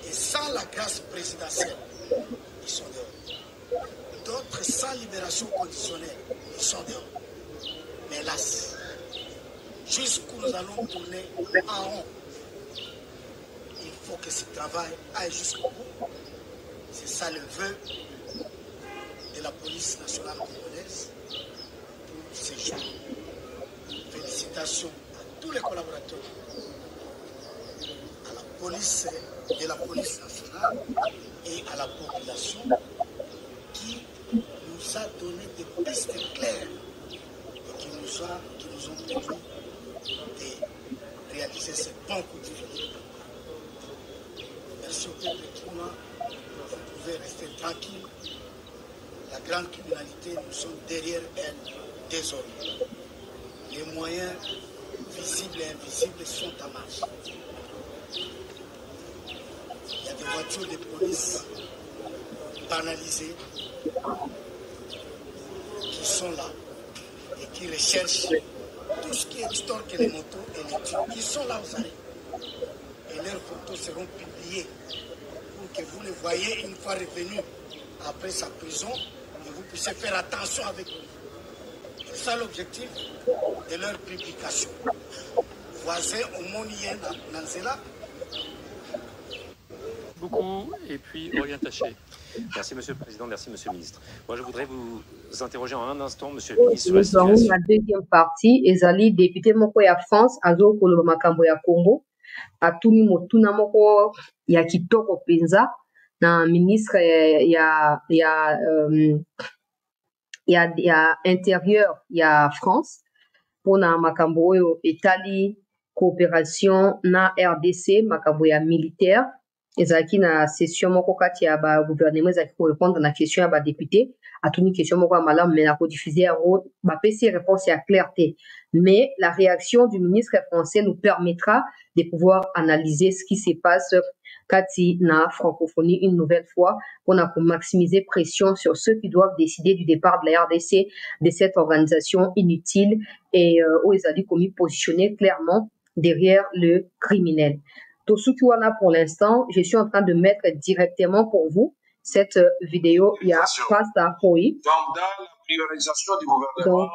Et sans la grâce présidentielle, ils sont dehors. D'autres sans libération conditionnelle, ils sont dehors. Mais hélas, jusqu'où nous allons tourner en rond, il faut que ce travail aille jusqu'au bout. C'est ça le vœu de la police nationale congolaise pour ces jours. Félicitations à tous les collaborateurs, à la police de la police nationale et à la population qui nous a donné des pistes claires et qui nous ont permis de réaliser ce bon coup de fil. Merci au peuple Kima, vous pouvez rester tranquille. La grande criminalité, nous sommes derrière elle désormais. Les moyens visibles et invisibles sont en marche. Il y a des voitures de police banalisées qui sont là et qui recherchent tout ce qui extorque les motos et les trucs. Ils sont là aux arrêts. Et leurs photos seront publiées pour que vous les voyez une fois revenus après sa prison et vous puissiez faire attention avec lui. C'est ça l'objectif de leur publication. Voisin au monde Nanzela. Beaucoup et puis orientaché. Merci Monsieur le Président, merci Monsieur le Ministre. Moi je voudrais vous interroger en un instant, Monsieur le Ministre, sur la situation. La deuxième partie, ezali député moko ya France azo koloba makambo ya Congo atuni motuna moko ya kitoko penza na ministre ya intérieur ya France pona makambo oyo etali coopération na RDC makambo ya militaire ezalaki na session moko kati ya ba gouvernement ezalaki ko répondre na question ya ba député atuni question moko ya malamu mais na kodiffuser yango bapesi réponse ya clarté mais la réaction du ministre français nous permettra de pouvoir analyser ce qui se passe kati na francophonie une nouvelle fois on a pour maximiser pression sur ceux qui doivent décider du départ de la RDC de cette organisation inutile et où ils allaient commis positionner clairement derrière le criminel. Tout ce qui en a pour l'instant, je suis en train de mettre directement pour vous cette vidéo. Il y a Pasta Hoi. Donc, dans la priorisation du gouvernement,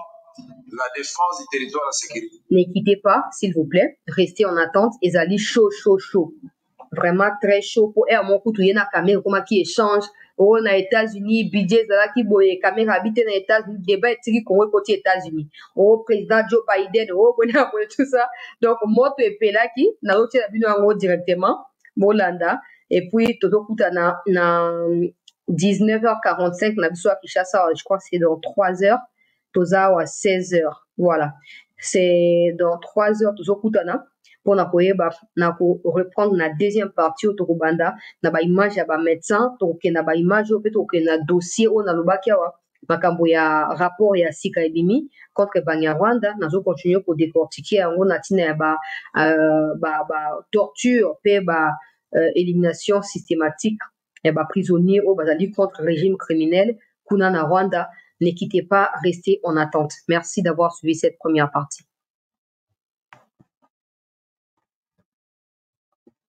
la défense du territoire, la sécurité. Ne quittez pas, s'il vous plaît. Restez en attente. Ezali chaud, chaud, chaud. Vraiment très chaud. Pour mon coup, il y a une caméra qui échange. Oh, aux États-Unis, budget qui boye caméra habite aux États-Unis, débat est Congo côté États-Unis. Oh, président Joe Biden, oh, tout ça. Donc, moi, tu es là qui, na l'autre, directement, Molanda. Et puis, tout au coup, na 19h45, na biso à Kinshasa, je crois que c'est dans 3 heures, toza à 16h. Voilà. C'est dans 3 heures, tout au coup, pour na reprendre la deuxième partie au Torubanda, na ba image ya ba médecin, toke na ba image au toke na dossier au na lobaki wa makambo ya rapport ya Sika Elimi contre Banyarwanda, nazo continuer pour décortiquer yango na tina ya ba torture pe élimination systématique ya ba prisonniers au bazali contre régime criminel kuna na Rwanda. Ne quittez pas, restez en attente. Merci d'avoir suivi cette première partie.